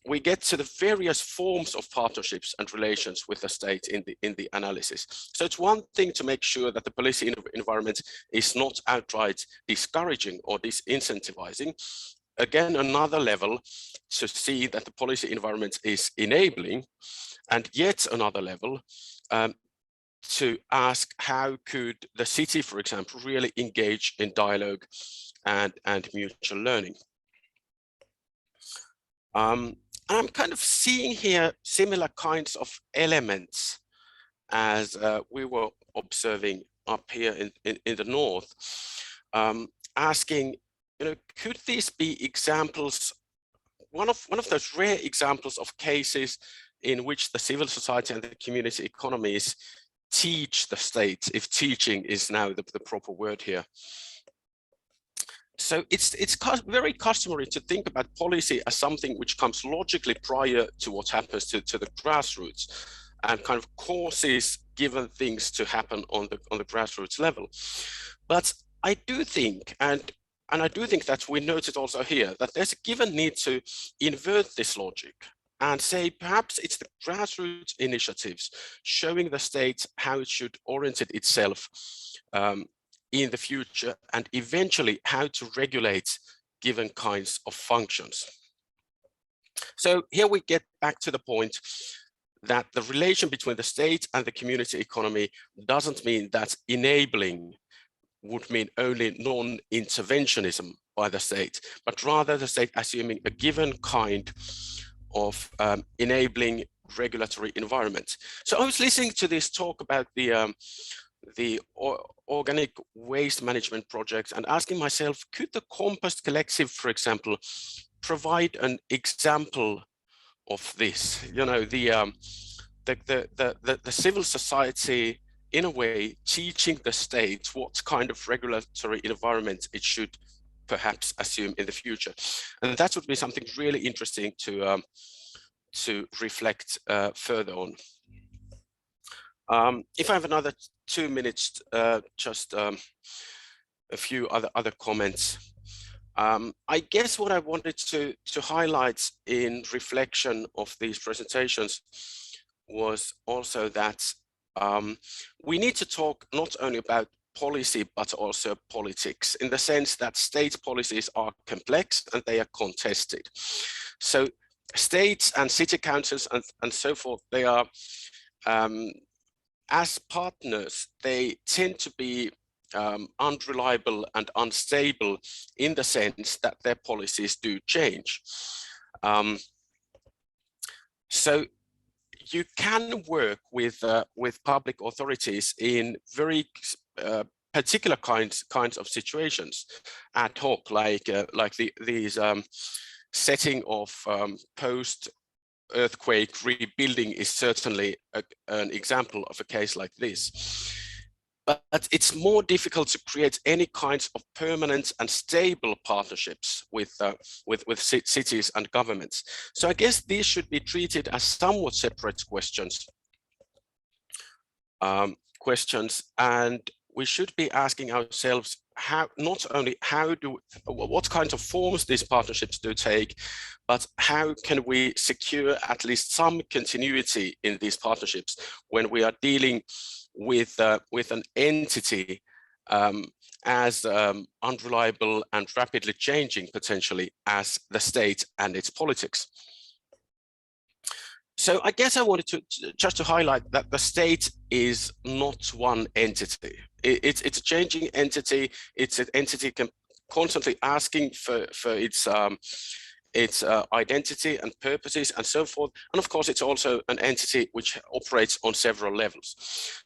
Speaker 5: We get to the various forms of partnerships and relations with the state in the analysis. So it's one thing to make sure that the policy environment is not outright discouraging or disincentivizing. Again, another level to see that the policy environment is enabling, and yet another level to ask how could the city, for example, really engage in dialogue and mutual learning. I'm kind of seeing here similar kinds of elements as we were observing up here in the north, asking, could these be examples, one of those rare examples of cases in which the civil society and the community economies teach the state, if teaching is now the proper word here. So it's very customary to think about policy as something which comes logically prior to what happens to the grassroots and kind of causes given things to happen on the grassroots level. But I do think, and I do think that we noted also here, that there's a given need to invert this logic and say perhaps it's the grassroots initiatives showing the state how it should orient itself in the future, and eventually how to regulate given kinds of functions. So here we get back to the point that the relation between the state and the community economy doesn't mean that enabling would mean only non-interventionism by the state, but rather the state assuming a given kind of enabling regulatory environment. So I was listening to this talk about the organic waste management project and asking myself, could the Compost Collective, for example, provide an example of this? The civil society, in a way, teaching the state what kind of regulatory environment it should perhaps assume in the future. And that would be something really interesting to reflect further on. If I have another 2 minutes, just a few other comments. I guess what I wanted to highlight in reflection of these presentations was also that we need to talk not only about policy, but also politics, in the sense that state policies are complex and they are contested. So states and city councils and so forth, they are, as partners, they tend to be unreliable and unstable in the sense that their policies do change. So you can work with public authorities in very particular kinds of situations ad hoc, like these setting of post-earthquake rebuilding is certainly an example of a case like this. But it's more difficult to create any kinds of permanent and stable partnerships with cities and governments. So I guess these should be treated as somewhat separate questions. And we should be asking ourselves not only what kinds of forms these partnerships do take, but how can we secure at least some continuity in these partnerships when we are dealing with an entity as unreliable and rapidly changing potentially as the state and its politics. So I guess I wanted to highlight that the state is not one entity. It's a changing entity. It's an entity constantly asking for its identity and purposes and so forth. And of course, it's also an entity which operates on several levels.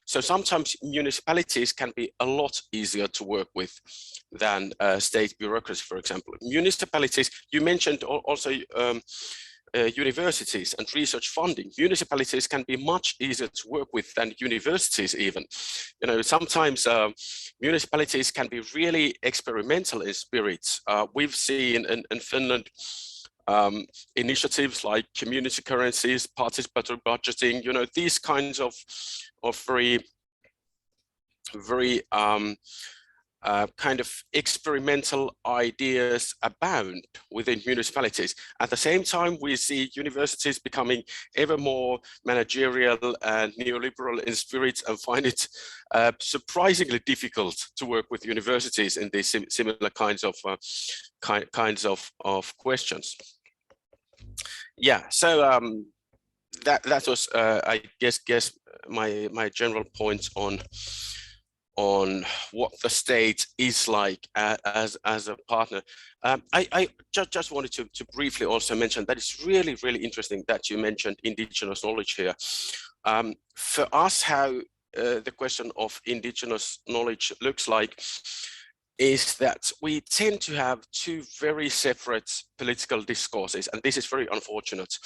Speaker 5: So sometimes municipalities can be a lot easier to work with than state bureaucracy, for example. Municipalities, you mentioned also universities and research funding. Municipalities can be much easier to work with than universities even. You know, sometimes municipalities can be really experimental in spirit. We've seen in Finland initiatives like community currencies, participatory budgeting, you know, these kinds of very kind of experimental ideas abound within municipalities. At the same time, we see universities becoming ever more managerial and neoliberal in spirit, and find it surprisingly difficult to work with universities in these similar kinds of questions. Yeah, so that was I guess my general points on what the state is like as a partner. I just wanted to briefly also mention that it's really interesting that you mentioned Indigenous knowledge here. For us, how the question of Indigenous knowledge looks like is that we tend to have two very separate political discourses, and this is very unfortunate.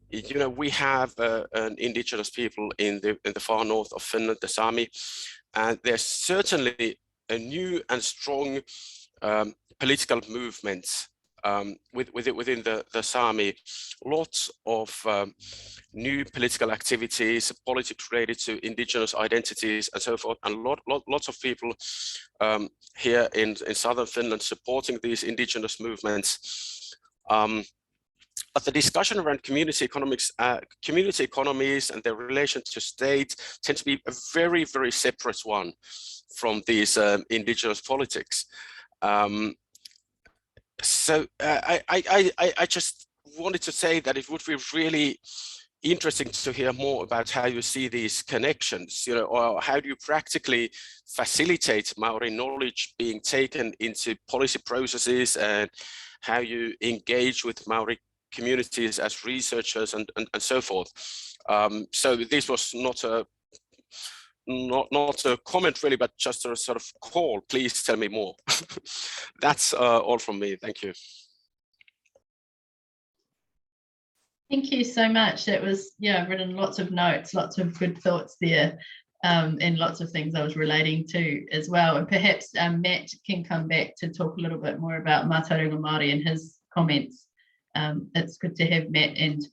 Speaker 5: You know, we have an Indigenous people in the far north of Finland, the Sami, and there's certainly a new and strong political movement within the Sami. Lots of new political activities, politics related to Indigenous identities and so forth, and lots of people here in southern Finland supporting these Indigenous movements. But the discussion around community economics, community economies and their relation to state tends to be a very separate one from these Indigenous politics. So I just wanted to say that it would be really interesting to hear more about how you see these connections, you know, or how do you practically facilitate Maori knowledge being taken into policy processes, and how you engage with Maori communities as researchers and so forth. So this was not a comment really, but just a sort of call. Please tell me more. That's all from me. Thank you.
Speaker 1: Thank you so much. That was, yeah, I've written lots of notes, lots of good thoughts there, and lots of things I was relating to as well. And perhaps Matt can come back to talk a little bit more about Mātauranga Māori and his comments. It's good to have Matt and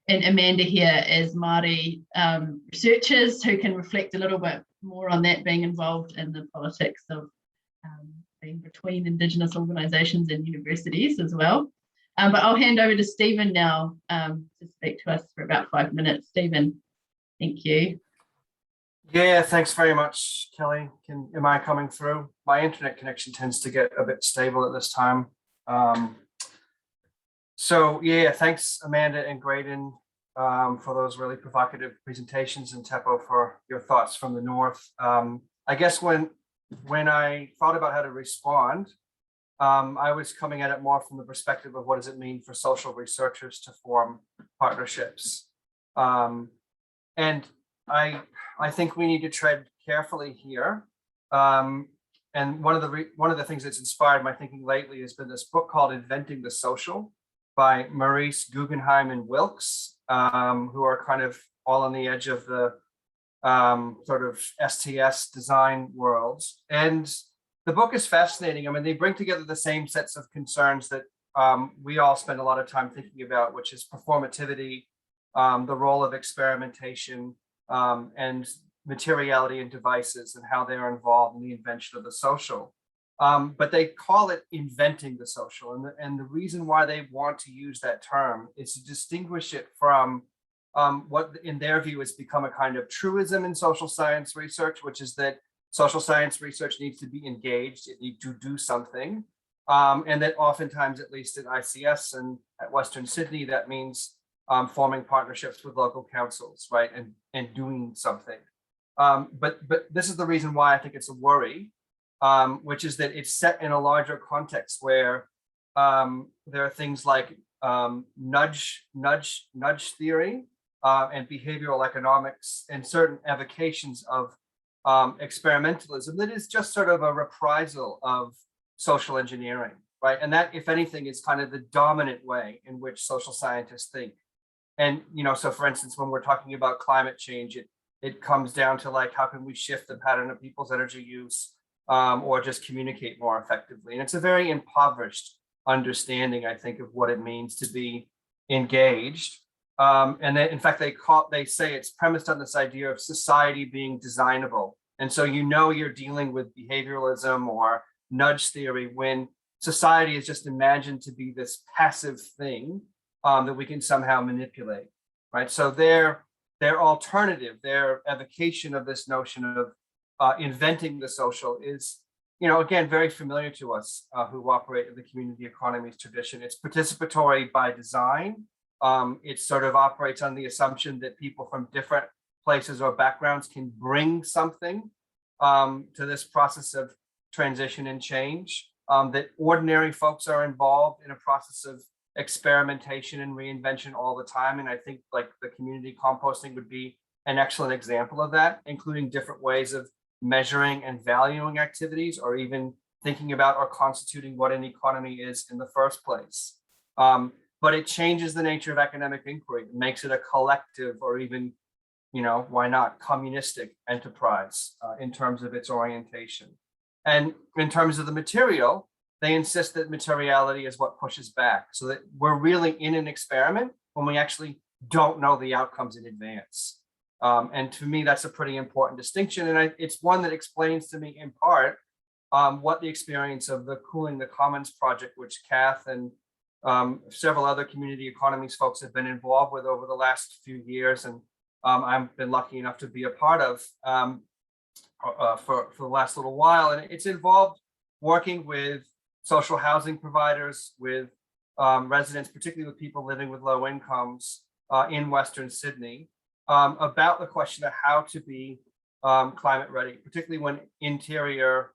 Speaker 1: Amanda here as Māori researchers who can reflect a little bit more on that, being involved in the politics of being between Indigenous organisations and universities as well. But I'll hand over to Stephen now to speak to us for about 5 minutes. Stephen, thank you.
Speaker 6: Yeah, thanks very much, Kelly. Am I coming through? My internet connection tends to get a bit stable at this time. So yeah, thanks Amanda and Graydon for those really provocative presentations, and Teppo for your thoughts from the north. I guess when I thought about how to respond, I was coming at it more from the perspective of what does it mean for social researchers to form partnerships. And I think we need to tread carefully here. And one of the things that's inspired my thinking lately has been this book called Inventing the Social by Maurice, Guggenheim, and Wilkes, who are kind of all on the edge of the sort of STS design worlds. And the book is fascinating. I mean, they bring together the same sets of concerns that we all spend a lot of time thinking about, which is performativity, the role of experimentation, and materiality in devices and how they're involved in the invention of the social. But they call it inventing the social. And the reason why they want to use that term is to distinguish it from what in their view has become a kind of truism in social science research, which is that social science research needs to be engaged, it needs to do something. And that oftentimes, at least at ICS and at Western Sydney, that means forming partnerships with local councils, right, and doing something. But this is the reason why I think it's a worry, which is that it's set in a larger context where there are things like nudge theory and behavioral economics and certain evocations of experimentalism that is just sort of a reprisal of social engineering, right? And that, if anything, is kind of the dominant way in which social scientists think. And, you know, so for instance, when we're talking about climate change, it comes down to like, how can we shift the pattern of people's energy use or just communicate more effectively? And it's a very impoverished understanding, I think, of what it means to be engaged. And then, in fact, they say it's premised on this idea of society being designable. And so, you know, you're dealing with behavioralism or nudge theory when society is just imagined to be this passive thing that we can somehow manipulate, right? So their alternative, their evocation of this notion of inventing the social is, you know, again, very familiar to us who operate in the community economies tradition. It's participatory by design. It sort of operates on the assumption that people from different places or backgrounds can bring something to this process of transition and change, that ordinary folks are involved in a process of experimentation and reinvention all the time. And I think like the community composting would be an excellent example of that, including different ways of measuring and valuing activities, or even thinking about or constituting what an economy is in the first place. But it changes the nature of academic inquiry. It makes it a collective, or even, you know, why not, communistic enterprise in terms of its orientation. And in terms of the material, they insist that materiality is what pushes back, so that we're really in an experiment when we actually don't know the outcomes in advance. And to me, that's a pretty important distinction. And it's one that explains to me in part what the experience of the Cooling the Commons project, which Kath and several other community economies folks have been involved with over the last few years. And I've been lucky enough to be a part of for the last little while. And it's involved working with social housing providers, with residents, particularly with people living with low incomes in Western Sydney, about the question of how to be climate ready, particularly when interior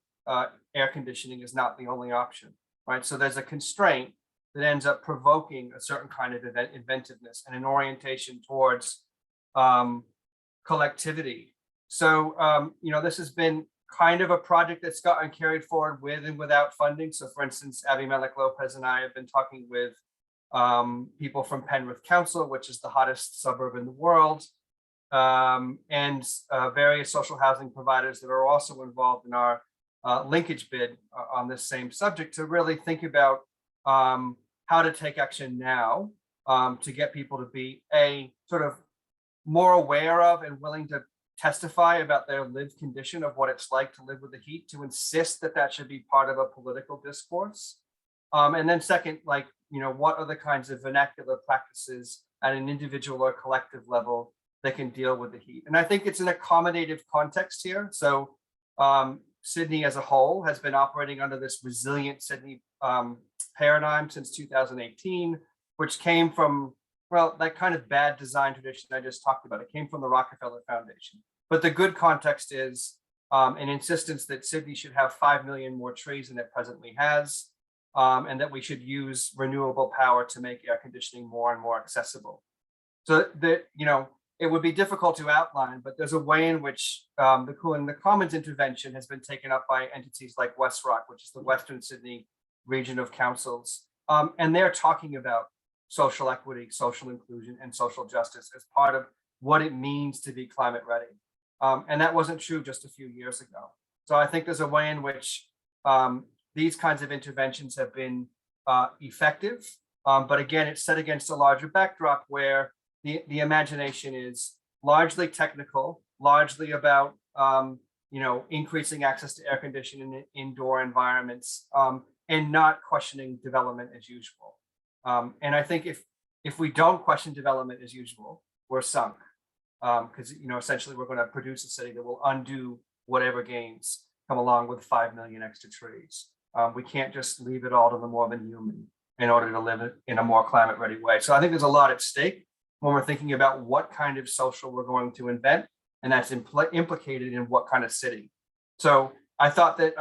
Speaker 6: air conditioning is not the only option, right? So there's a constraint that ends up provoking a certain kind of inventiveness and an orientation towards collectivity. So, you know, this has been kind of a project that's gotten carried forward with and without funding. So for instance, Abby Melek-Lopez and I have been talking with people from Penrith Council, which is the hottest suburb in the world, and various social housing providers that are also involved in our linkage bid on this same subject, to really think about how to take action now to get people to be sort of more aware of and willing to testify about their lived condition of what it's like to live with the heat, to insist that that should be part of a political discourse. And then second, like, you know, what are the kinds of vernacular practices at an individual or collective level that can deal with the heat? And I think it's an accommodative context here. So Sydney as a whole has been operating under this resilient Sydney paradigm since 2018. which came from, well, that kind of bad design tradition I just talked about. It came from the Rockefeller Foundation. But the good context is an insistence that Sydney should have 5 million more trees than it presently has, and that we should use renewable power to make air conditioning more and more accessible. So that, you know, it would be difficult to outline, but there's a way in which the Cooling the Commons intervention has been taken up by entities like WestRock, which is the Western Sydney region of councils. And they're talking about social equity, social inclusion, and social justice as part of what it means to be climate ready. And that wasn't true just a few years ago. So I think there's a way in which these kinds of interventions have been effective. But again, it's set against a larger backdrop where the imagination is largely technical, largely about you know, increasing access to air conditioning in indoor environments, and not questioning development as usual. And I think if we don't question development as usual, we're sunk. Because, you know, essentially we're going to produce a city that will undo whatever gains come along with 5 million extra trees. We can't just leave it all to the more than human in order to live in a more climate ready way. So I think there's a lot at stake when we're thinking about what kind of social we're going to invent, and that's implicated in what kind of city. So I thought that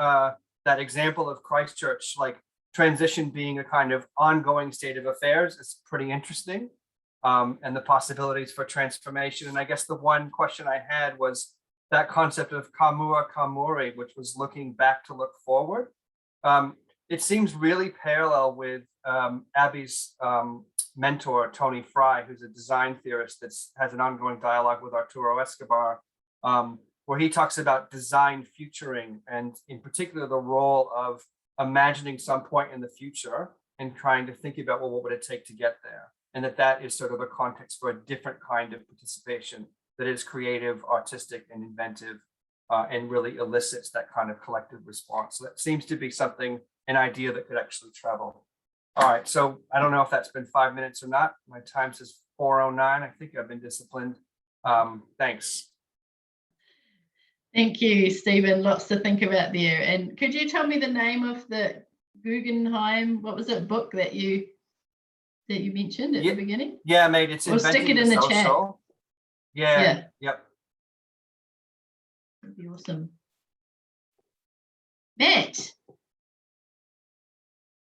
Speaker 6: that example of Christchurch, like transition being a kind of ongoing state of affairs, is pretty interesting. And the possibilities for transformation. And I guess the one question I had was that concept of kamua kamuri, which was looking back to look forward. It seems really parallel with Abby's mentor, Tony Fry, who's a design theorist that has an ongoing dialogue with Arturo Escobar, where he talks about design futuring, and in particular, the role of imagining some point in the future and trying to think about, well, what would it take to get there? And that is sort of a context for a different kind of participation that is creative, artistic, and inventive, and really elicits that kind of collective response. So that seems to be something, an idea that could actually travel. All right, so I don't know if that's been 5 minutes or not. My time says 4:09. I think I've been disciplined. Thanks.
Speaker 1: Thank you, Stephen. Lots to think about there. And could you tell me the name of the Guggenheim, what was it, book that you mentioned at the beginning?
Speaker 6: Yeah, mate, it's
Speaker 1: We'll stick it in the chat.
Speaker 6: Yeah. Yep.
Speaker 1: That'd be awesome. Matt,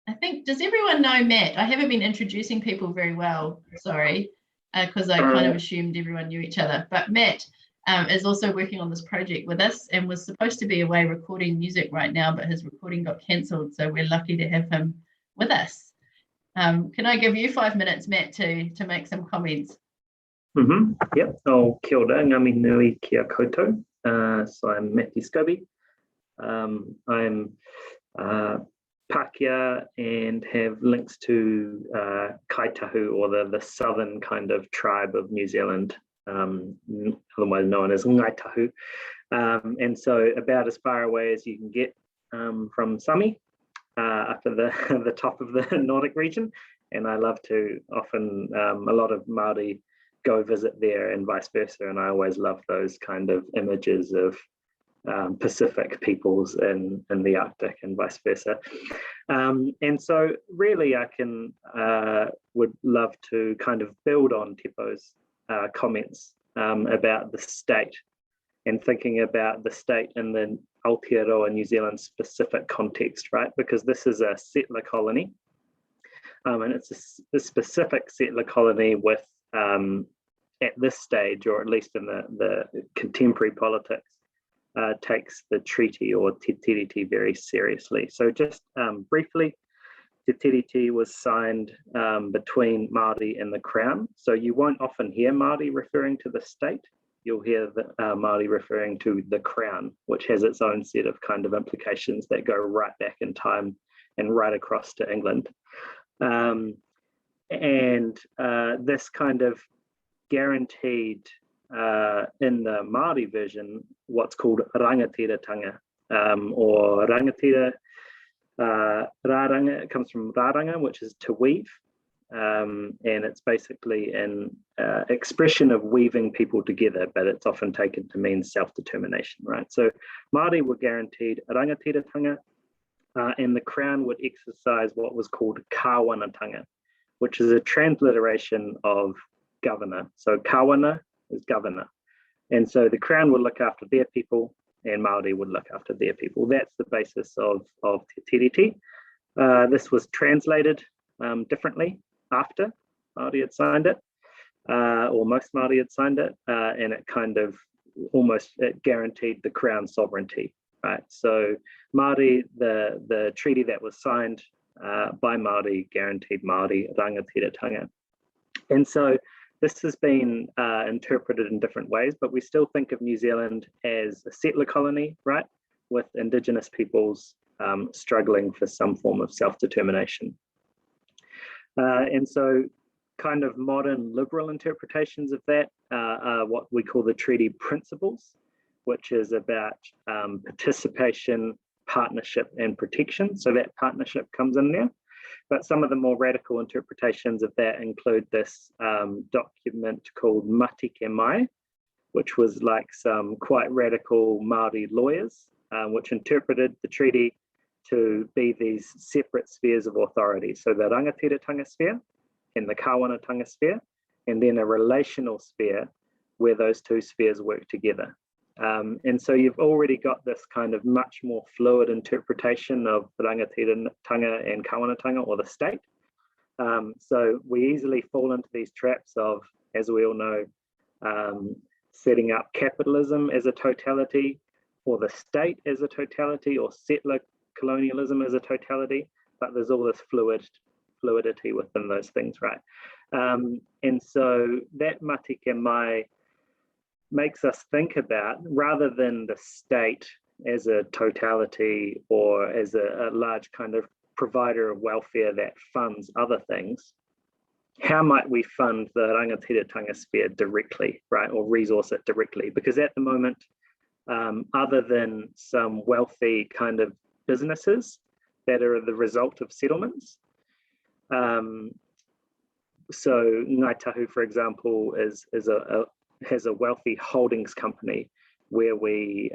Speaker 1: I think, does everyone know Matt? I haven't been introducing people very well, sorry, because I kind of assumed everyone knew each other. But Matt is also working on this project with us and was supposed to be away recording music right now, but his recording got cancelled. So we're lucky to have him with us. Can I give you 5 minutes, Matt, to make some comments?
Speaker 7: Yep. Oh, kia ora, ngami nui kia koutou. So I'm Matthew Scobie. I'm Pākehā and have links to Kaitahu, or the southern kind of tribe of New Zealand, otherwise known as Ngaitahu. And so about as far away as you can get from Sami, up at the top of the Nordic region. And I love to often, a lot of Māori go visit there and vice versa. And I always love those kind of images of Pacific peoples in the Arctic and vice versa. And so really I would love to kind of build on Tepo's comments about the state and thinking about the state in the Aotearoa New Zealand specific context, right? Because this is a settler colony, and it's a specific settler colony with, at this stage, or at least in the contemporary politics, takes the treaty or Te Tiriti very seriously. So just briefly, Te Tiriti was signed between Māori and the Crown. So you won't often hear Māori referring to the state. You'll hear the Māori referring to the Crown, which has its own set of kind of implications that go right back in time and right across to England. This kind of guaranteed in the Māori version what's called Rangatiratanga, or Rangatira Rāranga. It comes from Rāranga, which is to weave. And it's basically an expression of weaving people together, but it's often taken to mean self-determination, right? So Māori were guaranteed rangatiratanga, and the Crown would exercise what was called kāwanatanga, which is a transliteration of governor. So kawana is governor. And so the Crown would look after their people and Māori would look after their people. That's the basis of Te Tiriti. This was translated differently after Māori had signed it, or most Māori had signed it, and it kind of it guaranteed the Crown sovereignty, right? So Māori, the treaty that was signed by Māori guaranteed Māori Rangatiratanga. And so this has been interpreted in different ways, but we still think of New Zealand as a settler colony, right? With Indigenous peoples struggling for some form of self-determination. And so kind of modern liberal interpretations of that are what we call the treaty principles, which is about participation, partnership, and protection. So that partnership comes in there. But some of the more radical interpretations of that include this document called Matike Mai, which was like some quite radical Māori lawyers, which interpreted the treaty to be these separate spheres of authority. So the Rangatiratanga sphere and the Kawanatanga sphere, and then a relational sphere where those two spheres work together. And so you've already got this kind of much more fluid interpretation of Rangatiratanga and Kawanatanga, or the state. So we easily fall into these traps of, as we all know, setting up capitalism as a totality, or the state as a totality, or settler colonialism as a totality, but there's all this fluidity within those things, right? And so that Matike Mai makes us think about, rather than the state as a totality or as a large kind of provider of welfare that funds other things, how might we fund the Rangatiratanga sphere directly, right, or resource it directly? Because at the moment, other than some wealthy kind of businesses that are the result of settlements, so Ngāi Tahu, for example, has a wealthy holdings company where we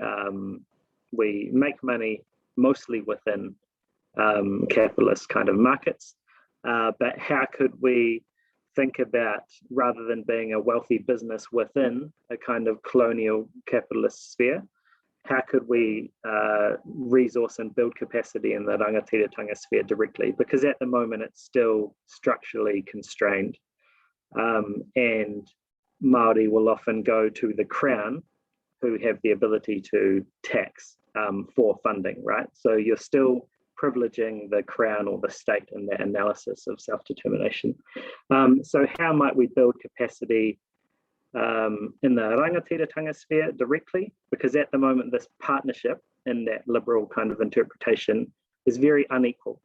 Speaker 7: make money mostly within capitalist kind of markets. But how could we think about, rather than being a wealthy business within a kind of colonial capitalist sphere, how could we resource and build capacity in the Rangatiratanga sphere directly? Because at the moment it's still structurally constrained, and Māori will often go to the Crown, who have the ability to tax for funding, right? So you're still privileging the Crown or the state in that analysis of self-determination. So how might we build capacity in the Rangatiratanga sphere directly? Because at the moment, this partnership in that liberal kind of interpretation is very unequal.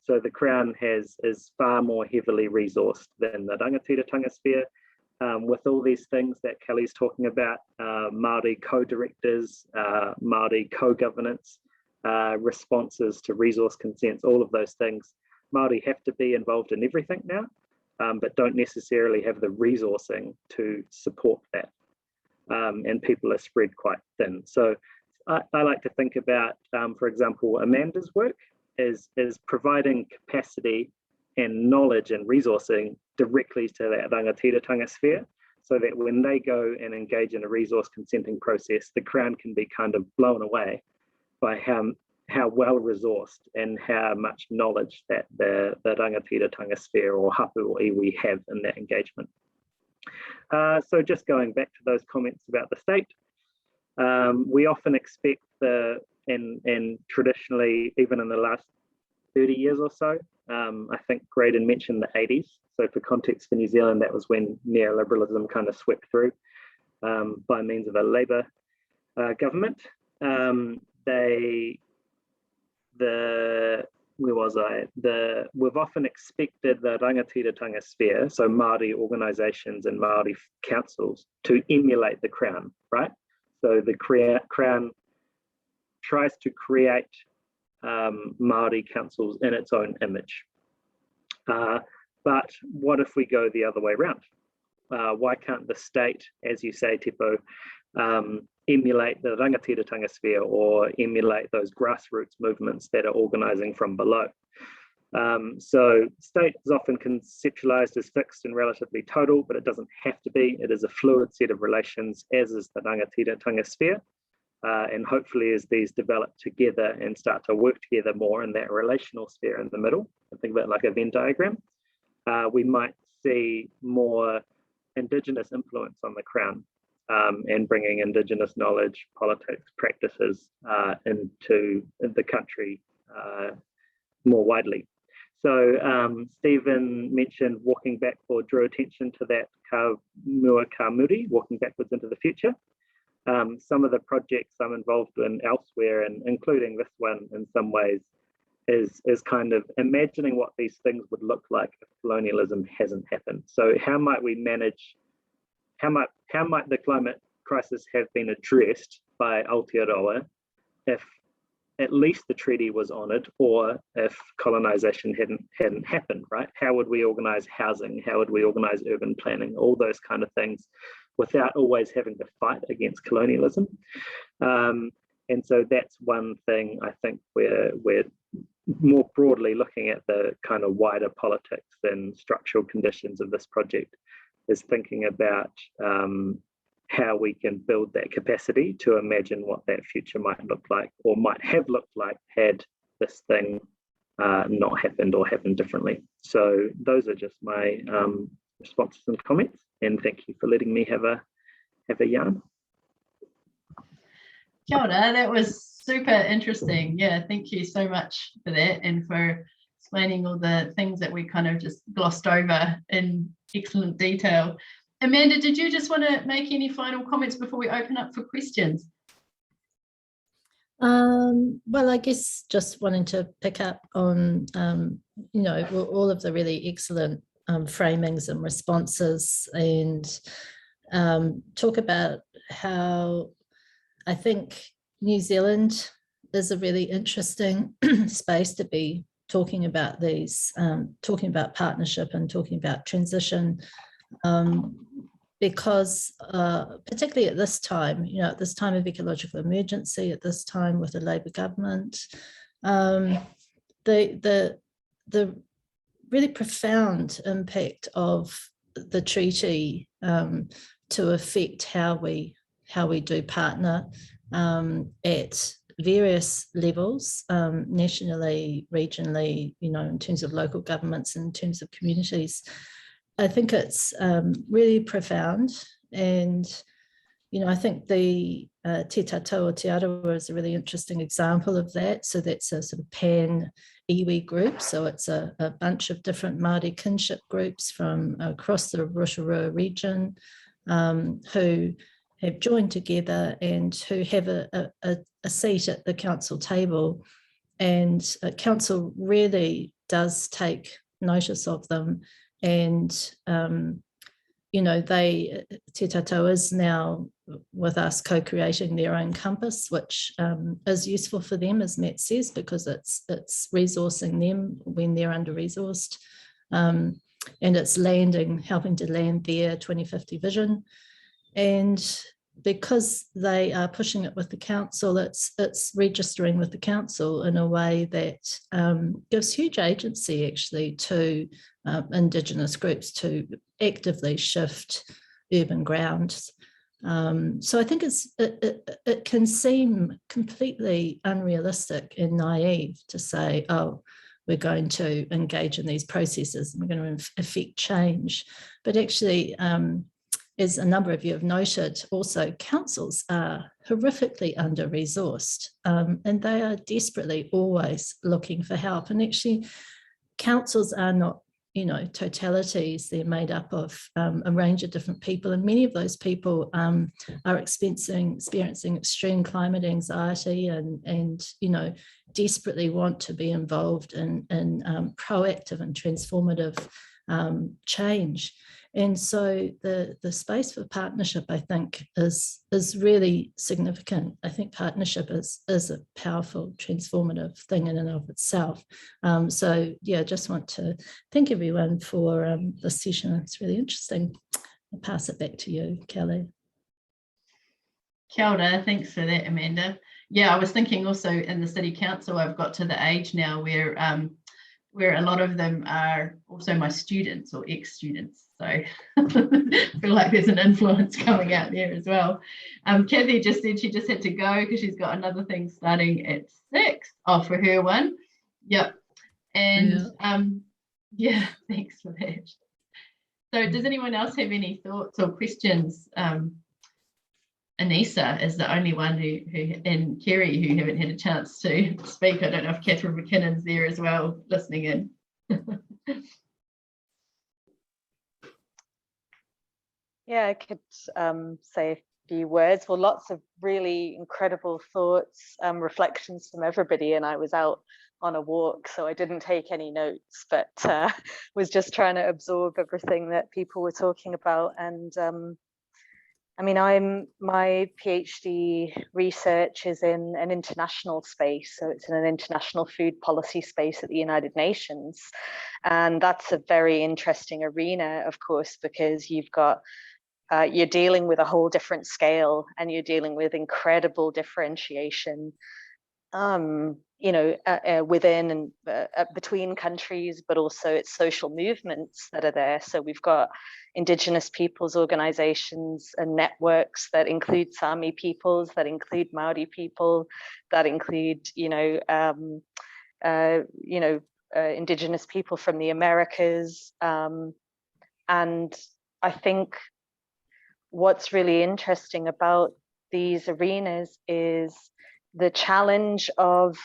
Speaker 7: So the Crown is far more heavily resourced than the Rangatiratanga sphere, with all these things that Kelly's talking about, Māori co-directors, Māori co-governance, responses to resource consents, all of those things. Māori have to be involved in everything now, but don't necessarily have the resourcing to support that. And people are spread quite thin. So I like to think about, for example, Amanda's work is providing capacity and knowledge and resourcing directly to that Rangatiratanga sphere, so that when they go and engage in a resource consenting process, the Crown can be kind of blown away by how well resourced and how much knowledge that the Rangatiratanga sphere or hapū or iwi have in that engagement. So just going back to those comments about the state, we often expect and traditionally, even in the last 30 years or so, I think Graydon mentioned the 80s. So for context for New Zealand, that was when neoliberalism kind of swept through by means of a Labour government. We've often expected the Rangatiratanga sphere, so Māori organisations and Māori councils, to emulate the Crown, right? So the Crown tries to create Māori councils in its own image. But what if we go the other way around? Why can't the state, as you say, Tepo, emulate the Rangatiratanga sphere or emulate those grassroots movements that are organising from below? So state is often conceptualized as fixed and relatively total, but it doesn't have to be. It is a fluid set of relations, as is the Rangatiratanga sphere. And hopefully as these develop together and start to work together more in that relational sphere in the middle, I think about like a Venn diagram, we might see more Indigenous influence on the Crown and bringing Indigenous knowledge, politics, practices into the country more widely. So Stephen mentioned walking back or drew attention to that ka mua ka muri, walking backwards into the future. Some of the projects I'm involved in elsewhere, and including this one in some ways, is kind of imagining what these things would look like if colonialism hasn't happened. So how might we manage, how might the climate crisis have been addressed by Aotearoa if at least the treaty was honoured, or if colonisation hadn't happened, right? How would we organise housing? How would we organise urban planning? All those kind of things, without always having to fight against colonialism. And so that's one thing I think we're more broadly looking at the kind of wider politics and structural conditions of this project, is thinking about how we can build that capacity to imagine what that future might look like, or might have looked like had this thing not happened or happened differently. So those are just my responses and comments, and thank you for letting me have a yarn.
Speaker 1: Kia ora, that was super interesting. Yeah, thank you so much for that, and for explaining all the things that we kind of just glossed over in excellent detail. Amanda, did you just want to make any final comments before we open up for questions?
Speaker 2: Well, I guess just wanting to pick up on, you know, all of the really excellent framings and responses, and talk about how I think New Zealand is a really interesting space to be talking about these, talking about partnership and talking about transition, because particularly at this time, you know, at this time of ecological emergency, at this time with the Labour government, the really profound impact of the treaty to affect how we do partner at various levels, nationally, regionally, you know, in terms of local governments, in terms of communities. I think it's really profound, and you know, I think the Te Tātou Aotearoa is a really interesting example of that. So that's a sort of pan-iwi group. So it's a bunch of different Māori kinship groups from across the Rotorua region who have joined together and who have a seat at the council table. And council really does take notice of them. And, you know, Te Tātou is now with us co-creating their own compass, which is useful for them, as Matt says, because it's resourcing them when they're under-resourced, and it's helping to land their 2050 vision. And because they are pushing it with the council, it's registering with the council in a way that gives huge agency actually to Indigenous groups to actively shift urban grounds. So I think it can seem completely unrealistic and naive to say, oh, we're going to engage in these processes and we're going to affect change. But actually, as a number of you have noted, also councils are horrifically under-resourced, and they are desperately always looking for help. And actually, councils are not, you know, totalities. They're made up of a range of different people, and many of those people are experiencing extreme climate anxiety and you know, desperately want to be involved in proactive and transformative change. And so the space for partnership, I think, is really significant. I think partnership is a powerful, transformative thing in and of itself. So yeah, just want to thank everyone for this session. It's really interesting. I'll pass it back to you, Kelly.
Speaker 1: Kia ora, thanks for that, Amanda. Yeah, I was thinking also in the City Council, I've got to the age now where where a lot of them are also my students or ex-students. So I feel like there's an influence coming out there as well. Kathy just said she just had to go because she's got another thing starting at 6 for her one. Yep. And yeah, thanks for that. So does anyone else have any thoughts or questions? Anissa is the only one who and Kerry who haven't had a chance to speak. I don't know if Catherine McKinnon's there as well, listening in.
Speaker 8: Yeah, I could say a few words. Well, lots of really incredible thoughts, reflections from everybody, and I was out on a walk, so I didn't take any notes, but was just trying to absorb everything that people were talking about. And I mean, my PhD research is in an international space, so it's in an international food policy space at the United Nations, and that's a very interesting arena, of course, because you've got you're dealing with a whole different scale, and you're dealing with incredible differentiation, you know, within and between countries, but also it's social movements that are there. So we've got Indigenous peoples organizations and networks that include Sami peoples, that include Māori people, that include, Indigenous people from the Americas. And I think what's really interesting about these arenas is the challenge of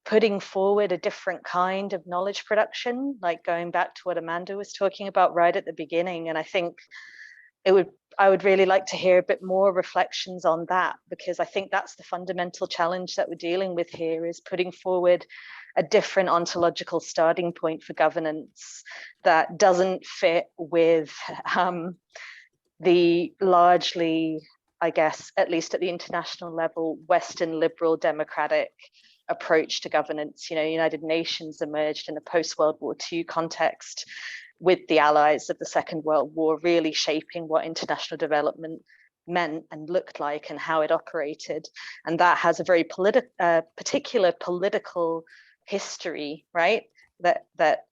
Speaker 8: putting forward a different kind of knowledge production, like going back to what Amanda was talking about right at the beginning. And I think I would really like to hear a bit more reflections on that, because I think that's the fundamental challenge that we're dealing with here, is putting forward a different ontological starting point for governance that doesn't fit with the largely, I guess, at least at the international level, Western liberal democratic approach to governance. You know, United Nations emerged in a post-World War II context with the allies of the Second World War really shaping what international development meant and looked like and how it operated. And that has a very particular political history, right? That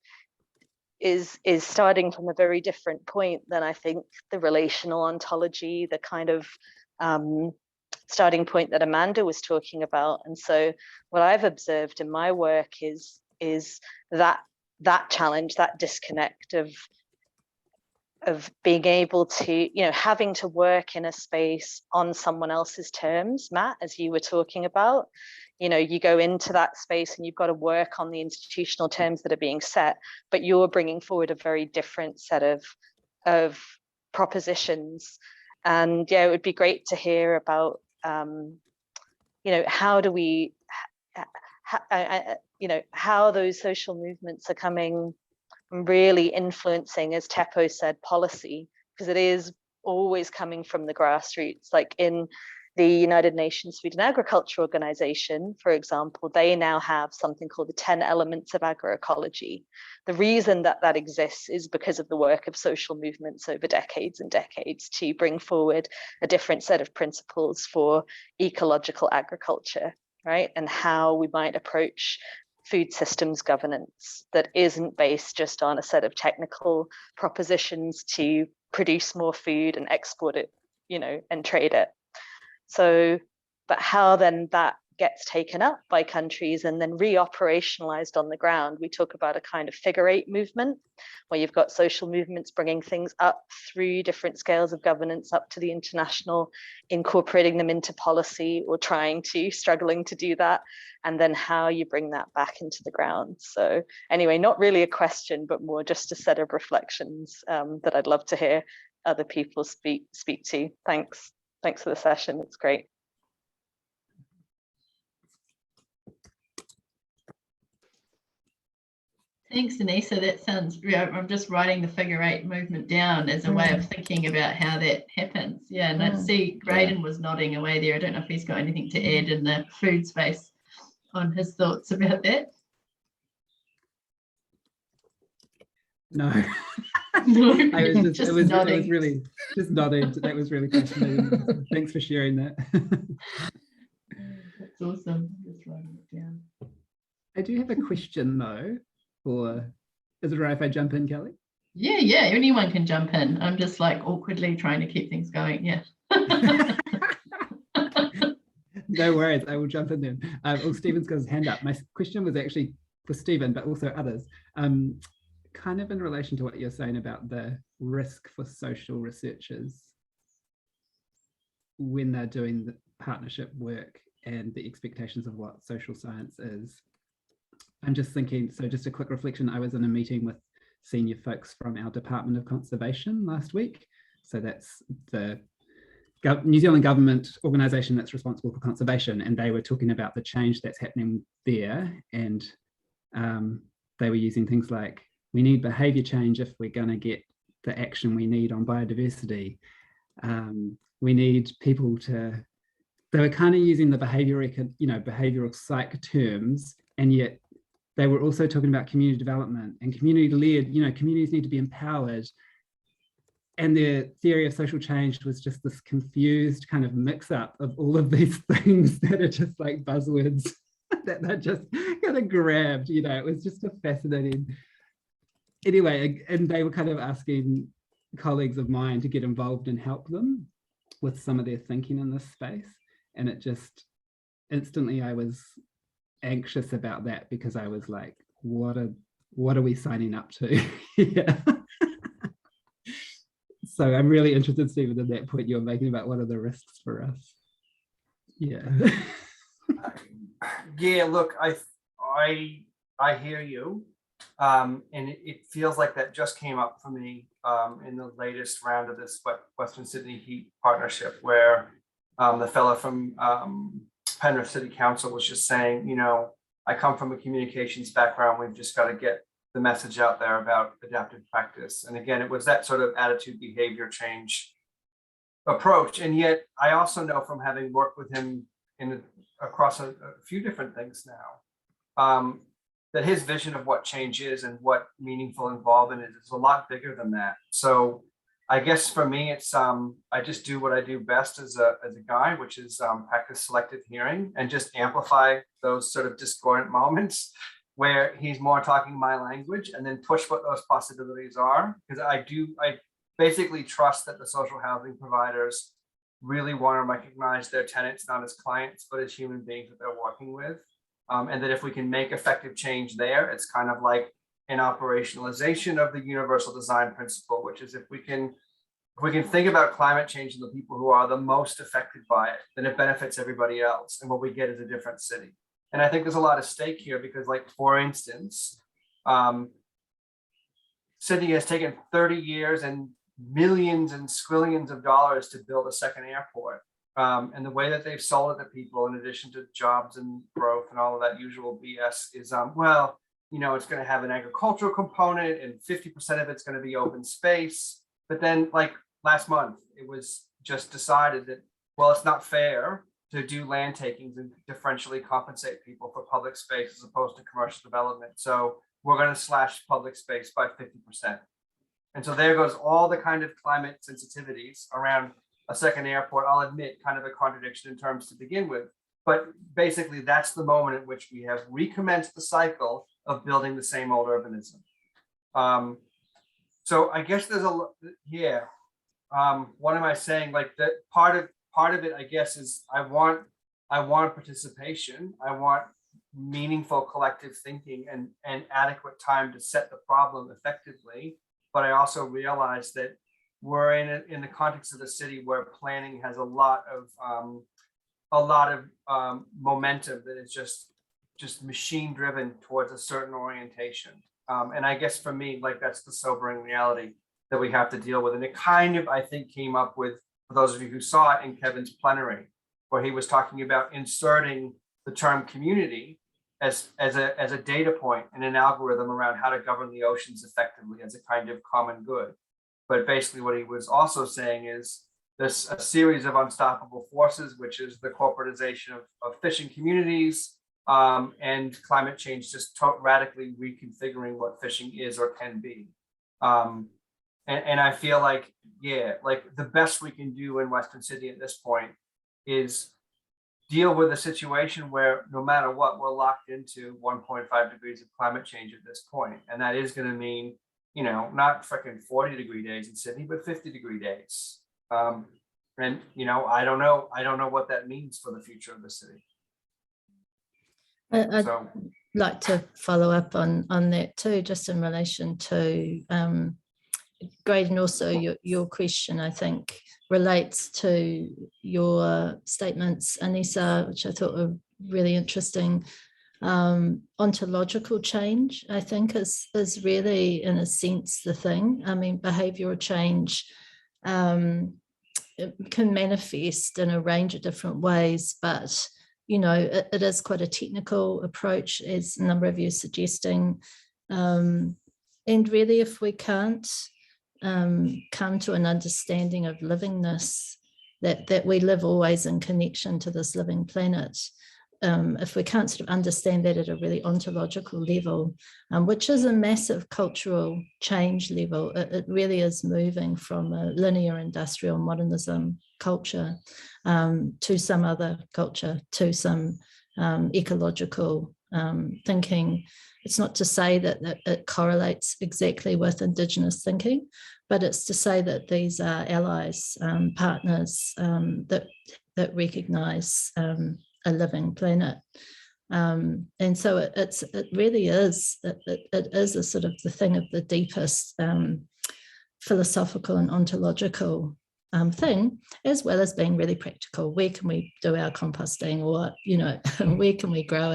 Speaker 8: is starting from a very different point than I think the relational ontology, the kind of starting point that Amanda was talking about. And so what I've observed in my work is that challenge, that disconnect of being able to, having to work in a space on someone else's terms. Matt, as you were talking about, you go into that space and you've got to work on the institutional terms that are being set, but you're bringing forward a very different set of propositions. And yeah, it would be great to hear about, how do we, how those social movements are coming, really influencing, as Teppo said, policy, because it is always coming from the grassroots. Like in the United Nations Food and Agriculture Organization, for example, they now have something called the 10 Elements of Agroecology. The reason that exists is because of the work of social movements over decades and decades to bring forward a different set of principles for ecological agriculture, right? And how we might approach food systems governance that isn't based just on a set of technical propositions to produce more food and export it, and trade it. So, but how then that gets taken up by countries and then re-operationalized on the ground. We talk about a kind of figure 8 movement where you've got social movements bringing things up through different scales of governance up to the international, incorporating them into policy or struggling to do that, and then how you bring that back into the ground. So anyway, not really a question, but more just a set of reflections that I'd love to hear other people speak to. Thanks for the session, it's great.
Speaker 1: Thanks, Anissa. That sounds real. I'm just writing the figure 8 movement down as a way of thinking about how that happens. Yeah, and I see Graydon was nodding away there. I don't know if he's got anything to add in the food space on his thoughts about that.
Speaker 4: No.
Speaker 1: No,
Speaker 4: it was really just nodding. That was really fascinating. Thanks for sharing that.
Speaker 1: That's awesome. Just writing it down.
Speaker 4: I do have a question though, is it right if I jump in, Kelly?
Speaker 1: Yeah, anyone can jump in. I'm just like awkwardly trying to keep things going. Yeah.
Speaker 4: No worries, I will jump in then. Stephen's got his hand up. My question was actually for Stephen, but also others. Kind of in relation to what you're saying about the risk for social researchers when they're doing the partnership work and the expectations of what social science is. I'm just thinking, so just a quick reflection, I was in a meeting with senior folks from our Department of Conservation last week. So that's the New Zealand government organisation that's responsible for conservation, and they were talking about the change that's happening there, and they were using things like, we need behaviour change if we're going to get the action we need on biodiversity. We need people to, they were kind of using the behavioural psych terms, and yet they were also talking about community development and community-led, communities need to be empowered. And their theory of social change was just this confused kind of mix-up of all of these things that are just like buzzwords that they're just kind of grabbed, it was just a fascinating. Anyway, and they were kind of asking colleagues of mine to get involved and help them with some of their thinking in this space. And it just, instantly I was anxious about that, because I was like, what are we signing up to? Yeah. So I'm really interested, Stephen, in that point you're making about what are the risks for us. Yeah.
Speaker 6: Yeah, look, I hear you. And it feels like that just came up for me in the latest round of this Western Sydney Heat partnership, where the fellow from Penrith City Council was just saying, I come from a communications background. We've just got to get the message out there about adaptive practice. And again, it was that sort of attitude behavior change approach. And yet I also know from having worked with him across a few different things now, that his vision of what change is and what meaningful involvement is a lot bigger than that. So I guess for me, it's I just do what I do best as a guy, which is practice selective hearing and just amplify those sort of discordant moments where he's more talking my language, and then push what those possibilities are. Because I basically trust that the social housing providers really want to recognize their tenants not as clients, but as human beings that they're working with. And that if we can make effective change there, it's kind of like an operationalization of the universal design principle, which is if we can think about climate change and the people who are the most affected by it, then it benefits everybody else. And what we get is a different city. And I think there's a lot of stake here because, like, for instance, Sydney has taken 30 years and millions and squillions of dollars to build a second airport. And the way that they've sold it to people, in addition to jobs and growth and all of that usual BS, is, well, it's going to have an agricultural component and 50% of it's going to be open space. But then, like last month, it was just decided that, well, it's not fair to do land takings and differentially compensate people for public space as opposed to commercial development. So we're going to slash public space by 50%. And so there goes all the kind of climate sensitivities around a second airport. I'll admit, kind of a contradiction in terms to begin with, but basically that's the moment at which we have recommenced the cycle of building the same old urbanism. So I guess there's what am I saying? Like, that part of it, I guess, is I want participation. I want meaningful collective thinking and adequate time to set the problem effectively. But I also realize that we're in the context of a city where planning has a lot of momentum that is just machine driven towards a certain orientation. And I guess for me, like, that's the sobering reality that we have to deal with. And it kind of, I think, came up with, for those of you who saw it, in Kevin's plenary, where he was talking about inserting the term community as a data point in an algorithm around how to govern the oceans effectively as a kind of common good. But basically what he was also saying is there's a series of unstoppable forces, which is the corporatization of fishing communities and climate change just radically reconfiguring what fishing is or can be. And I feel like, yeah, like the best we can do in Western Sydney at this point is deal with a situation where no matter what, we're locked into 1.5 degrees of climate change at this point. And that is going to mean, you know, not freaking 40-degree days in Sydney, but 50-degree days. And, you know, I don't know what that means for the future of the city.
Speaker 2: I'd like to follow up on that too, just in relation to Graydon, also your question, I think, relates to your statements, Anissa, which I thought were really interesting. Ontological change, I think, is really, in a sense, the thing. I mean, behavioural change it can manifest in a range of different ways, but you know, it is quite a technical approach, as a number of you are suggesting. And really, if we can't come to an understanding of livingness, that we live always in connection to this living planet, if we can't sort of understand that at a really ontological level, which is a massive cultural change level, it really is moving from a linear industrial modernism culture to some other culture, to some ecological thinking. It's not to say that it correlates exactly with Indigenous thinking, but it's to say that these are allies, partners that recognise a living planet. And so it really is, it is a sort of the thing of the deepest philosophical and ontological thing, as well as being really practical. Where can we do our composting, or, you know, where can we grow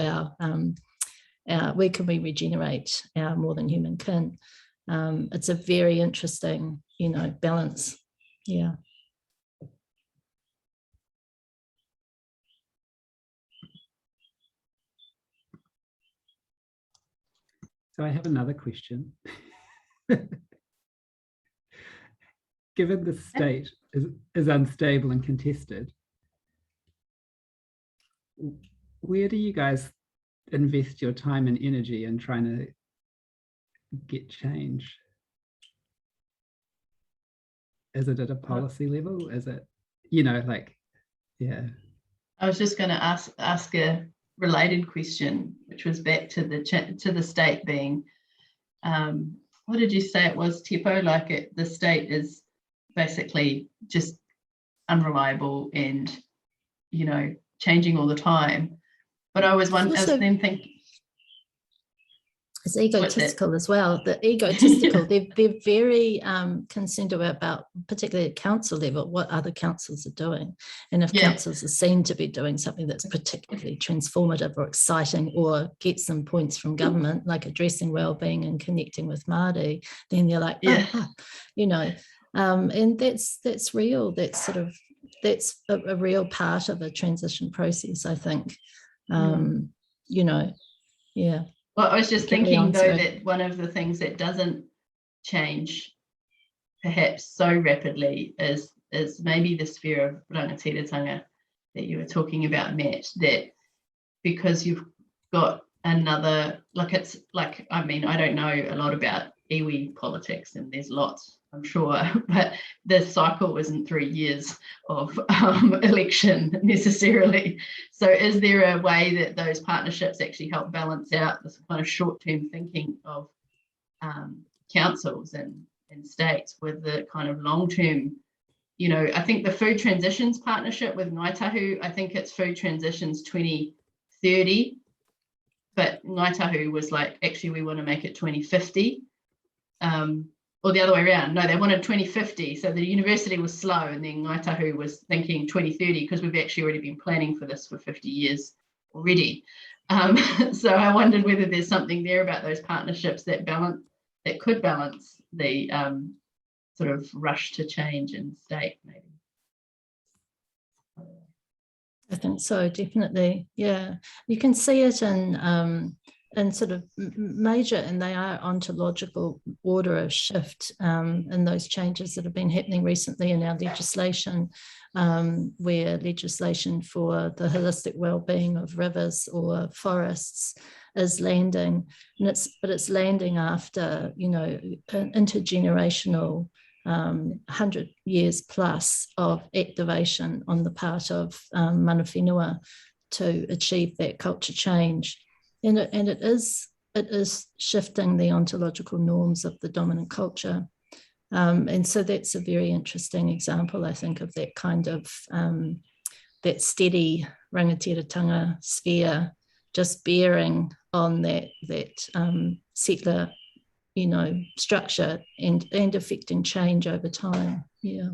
Speaker 2: where can we regenerate our more than human kin? It's a very interesting, you know, balance. Yeah.
Speaker 4: So I have another question. Given the state is unstable and contested, where do you guys invest your time and energy in trying to get change? Is it at a policy level? Is it, you know, like, yeah.
Speaker 1: I was just going to ask a related question, which was back to the state being, what did you say it was, Tepo? Like the state is basically just unreliable and, you know, changing all the time. But I was then thinking,
Speaker 2: it's egotistical as well. The egotistical, they're very concerned about, particularly at council level, what other councils are doing. And if councils are seen to be doing something that's particularly transformative or exciting, or gets them points from government, like addressing wellbeing and connecting with Māori, then they're like, you know, and that's real. That's a real part of a transition process, I think. You know, yeah.
Speaker 1: Well, I was just thinking, though, that one of the things that doesn't change perhaps so rapidly is maybe the sphere of Rangatiratanga that you were talking about, Matt, that because you've got another, like, it's like, I mean, I don't know a lot about iwi politics, and there's lots, I'm sure, but the cycle isn't 3 years of election necessarily. So is there a way that those partnerships actually help balance out this kind of short-term thinking of councils and states with the kind of long-term, you know, I think the Food Transitions Partnership with Ngāi Tahu, I think it's Food Transitions 2030, but Ngāi Tahu was like, actually, we want to make it 2050. Or the other way around. No, they wanted 2050. So the university was slow, and then Ngāi Tahu was thinking 2030, because we've actually already been planning for this for 50 years already. So I wondered whether there's something there about those partnerships that could balance the sort of rush to change in state, maybe.
Speaker 2: I think so, definitely. Yeah, you can see it in sort of major, and they are ontological order of shift in those changes that have been happening recently in our legislation, where legislation for the holistic well-being of rivers or forests is landing, and it's landing after, you know, an intergenerational 100 years plus of activation on the part of Manafenuwa to achieve that culture change. And it is shifting the ontological norms of the dominant culture. And so that's a very interesting example, I think, of that kind of, that steady Rangatiratanga sphere just bearing on that settler, structure and affecting change over time. Yeah.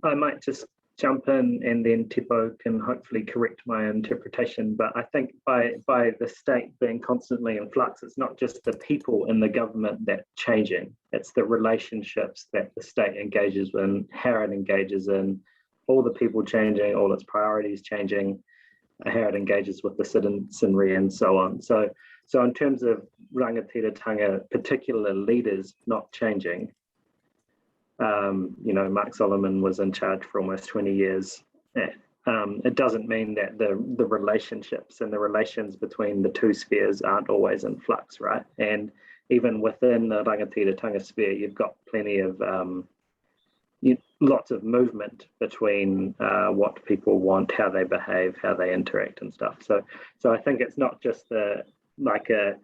Speaker 7: I might just jump in and then Tipo can hopefully correct my interpretation, but I think by the state being constantly in flux, it's not just the people in the government that changing, it's the relationships that the state engages in, how it engages in, all the people changing, all its priorities changing, how it engages with the citizenry and so on. So in terms of Rangatiratanga, particular leaders not changing, Mark Solomon was in charge for almost 20 years. It doesn't mean that the relationships and the relations between the two spheres aren't always in flux, right? And even within the Rangatiratanga sphere, you've got plenty of lots of movement between what people want, how they behave, how they interact and stuff. So I think it's not just like a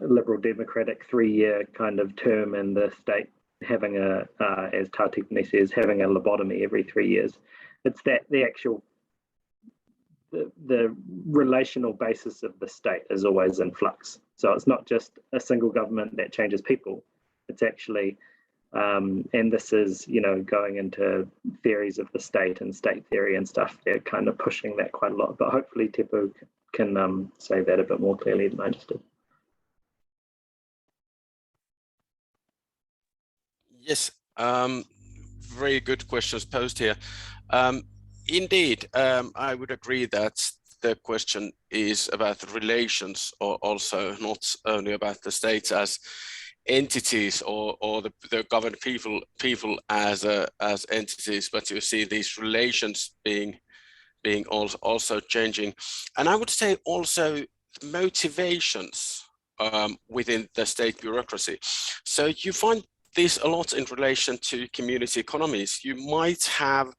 Speaker 7: Liberal Democratic 3-year kind of term in the state having as Tātikne says, having a lobotomy every 3 years. It's that the actual, the relational basis of the state is always in flux. So it's not just a single government that changes people. It's actually, and this is, going into theories of the state and state theory and stuff. They're kind of pushing that quite a lot, but hopefully Tepu can say that a bit more clearly than I just did.
Speaker 5: Yes, very good questions posed here. Indeed, I would agree that the question is about the relations, or also not only about the states as entities or the governed people as entities, but you see these relations being also changing. And I would say also motivations within the state bureaucracy. So you find this a lot in relation to community economies. You might have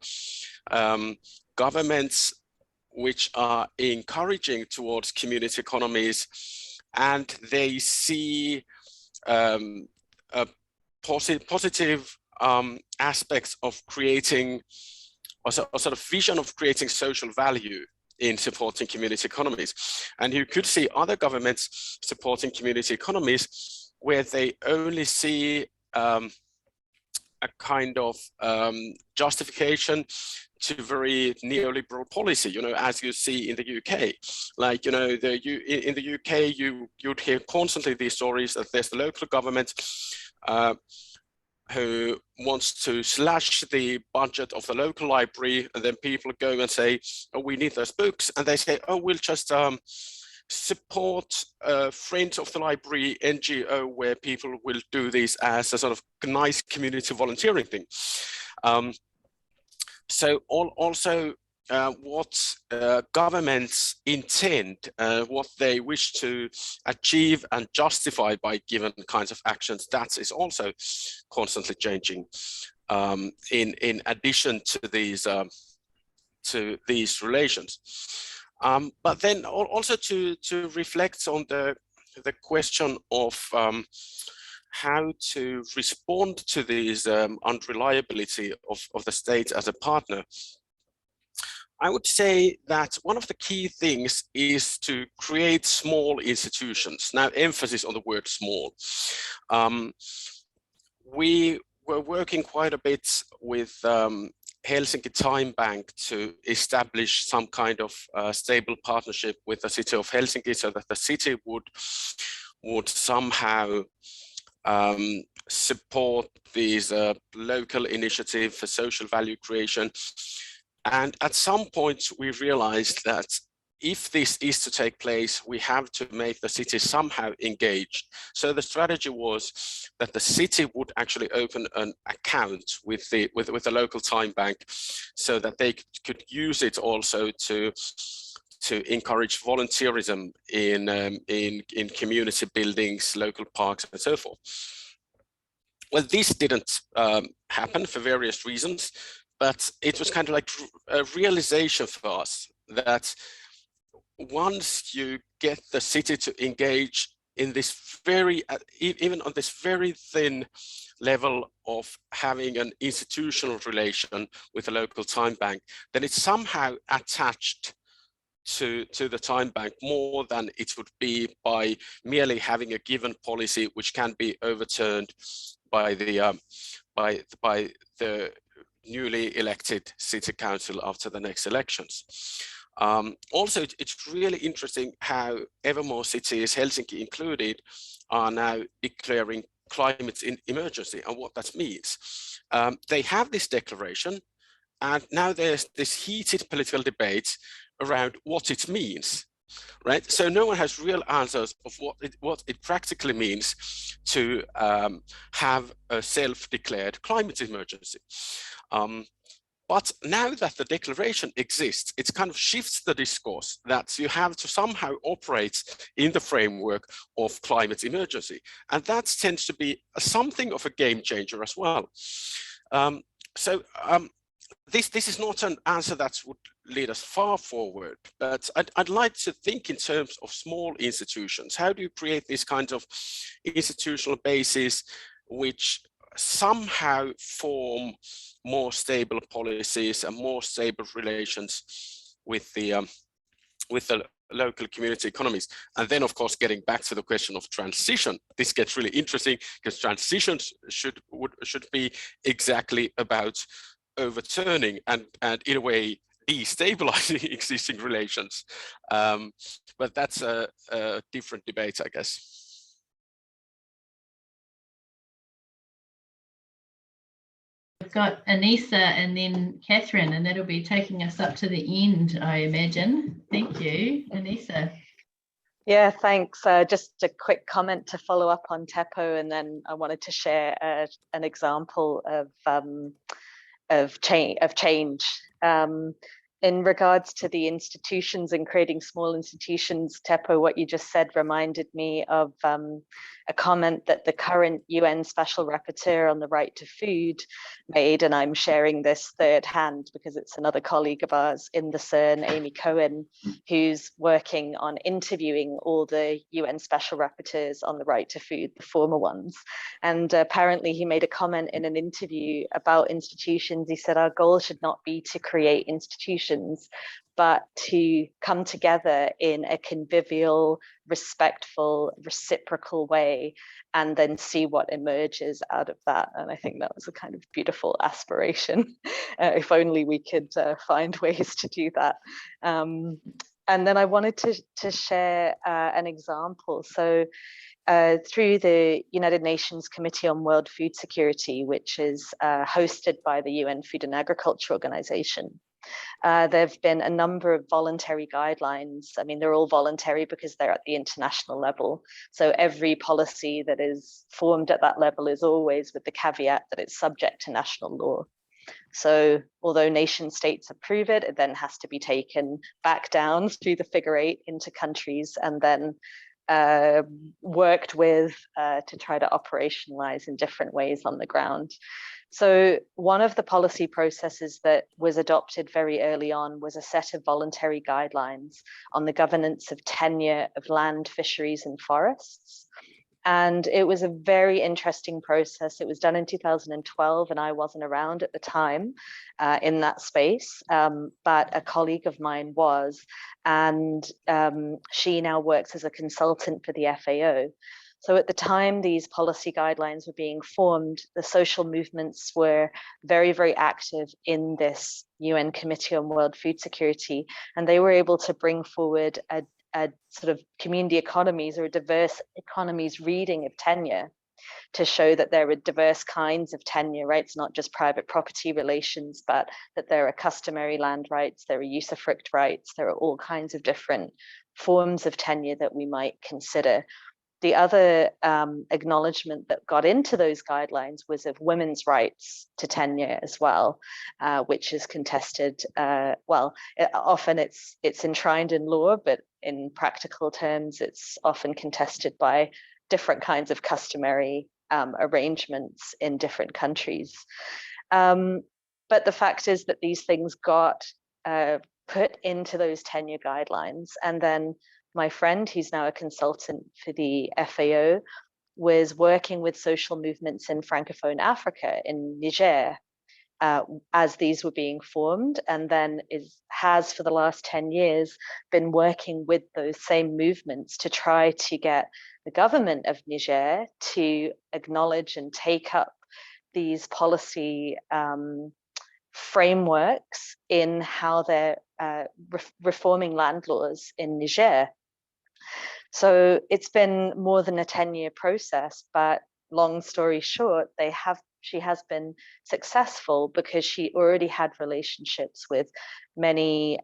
Speaker 5: governments which are encouraging towards community economies, and they see positive aspects of creating, or sort of vision of creating social value in supporting community economies. And you could see other governments supporting community economies where they only see a kind of justification to very neoliberal policy, as you see in the UK. Like, in the UK, you'd hear constantly these stories that there's the local government who wants to slash the budget of the local library, and then people go and say, oh, we need those books. And they say, oh, we'll just support Friends of the Library NGO, where people will do this as a sort of nice community volunteering thing. So also what governments intend, what they wish to achieve and justify by given kinds of actions, that is also constantly changing in addition to these relations. But then also to reflect on the question of how to respond to these unreliability of the state as a partner. I would say that one of the key things is to create small institutions. Now, emphasis on the word small. We were working quite a bit with Helsinki Time Bank to establish some kind of stable partnership with the city of Helsinki, so that the city would somehow support these local initiative for social value creation. And at some point we realized that if this is to take place, we have to make the city somehow engaged. So the strategy was that the city would actually open an account with the local time bank, so that they could use it also to to encourage volunteerism in community buildings, local parks, and so forth. Well, this didn't happen for various reasons, but it was kind of like a realization for us that once you get the city to engage in this very, even on this very thin level of having an institutional relation with a local time bank, then it's somehow attached to the time bank more than it would be by merely having a given policy which can be overturned by the newly elected city council after the next elections. Also, it's really interesting how ever more cities, Helsinki included, are now declaring climate emergency and what that means. They have this declaration, and now there's this heated political debate around what it means, right? So no one has real answers of what it practically means to have a self-declared climate emergency. But now that the declaration exists, it kind of shifts the discourse that you have to somehow operate in the framework of climate emergency. And that tends to be something of a game changer as well. This is not an answer that would lead us far forward, but I'd like to think in terms of small institutions. How do you create this kind of institutional basis which somehow form more stable policies and more stable relations with the local community economies? And then, of course, getting back to the question of transition, this gets really interesting because transitions should be exactly about overturning and in a way destabilizing existing relations. But that's a different debate, I guess.
Speaker 1: We've got Anissa and then Catherine, and that'll be taking us up to the end, I imagine. Thank you, Anissa.
Speaker 8: Yeah, thanks. Just a quick comment to follow up on Tapo, and then I wanted to share an example of change. In regards to the institutions and creating small institutions, Tapo, what you just said reminded me of a comment that the current UN Special Rapporteur on the right to food made, and I'm sharing this third hand because it's another colleague of ours in the CERN, Amy Cohen, who's working on interviewing all the UN Special Rapporteurs on the right to food, the former ones. And apparently he made a comment in an interview about institutions. He said, our goal should not be to create institutions, but to come together in a convivial, respectful, reciprocal way, and then see what emerges out of that. And I think that was a kind of beautiful aspiration. If only we could find ways to do that. And then I wanted to share an example. So through the United Nations Committee on World Food Security, which is hosted by the UN Food and Agriculture Organization, there have been a number of voluntary guidelines. I mean, they're all voluntary because they're at the international level. So every policy that is formed at that level is always with the caveat that it's subject to national law. So although nation states approve it, it then has to be taken back down through the figure 8 into countries and then worked with to try to operationalize in different ways on the ground. So one of the policy processes that was adopted very early on was a set of voluntary guidelines on the governance of tenure of land, fisheries, and forests. And it was a very interesting process. It was done in 2012, and I wasn't around at the time in that space, but a colleague of mine was, and she now works as a consultant for the FAO. So at the time these policy guidelines were being formed, the social movements were very, very active in this UN Committee on World Food Security, and they were able to bring forward a sort of community economies or a diverse economies reading of tenure to show that there are diverse kinds of tenure, right? It's not just private property relations, but that there are customary land rights, there are usufruct rights, there are all kinds of different forms of tenure that we might consider. the other acknowledgement that got into those guidelines was of women's rights to tenure as well, which is contested. Often it's enshrined in law, but in practical terms, it's often contested by different kinds of customary arrangements in different countries. But the fact is that these things got put into those tenure guidelines, and then my friend, who's now a consultant for the FAO, was working with social movements in Francophone Africa, in Niger, as these were being formed, and then has for the last 10 years been working with those same movements to try to get the government of Niger to acknowledge and take up these policy frameworks in how they're reforming land laws in Niger. So it's been more than a 10-year process, but long story short, she has been successful because she already had relationships with many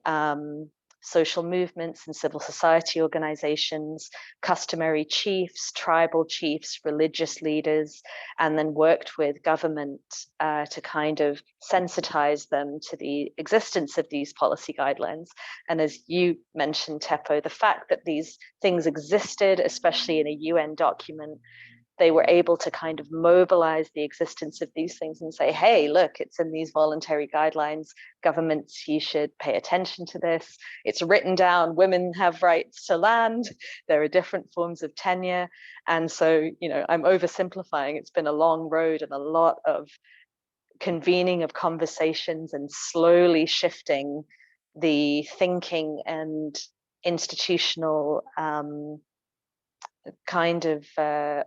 Speaker 8: social movements and civil society organizations, customary chiefs, tribal chiefs, religious leaders, and then worked with government to kind of sensitize them to the existence of these policy guidelines. And as you mentioned, Teppo, the fact that these things existed, especially in a UN document, they were able to kind of mobilize the existence of these things and say, hey, look, it's in these voluntary guidelines. Governments, you should pay attention to this. It's written down, women have rights to land. There are different forms of tenure. And so, you know, I'm oversimplifying. It's been a long road and a lot of convening of conversations and slowly shifting the thinking and institutional kind of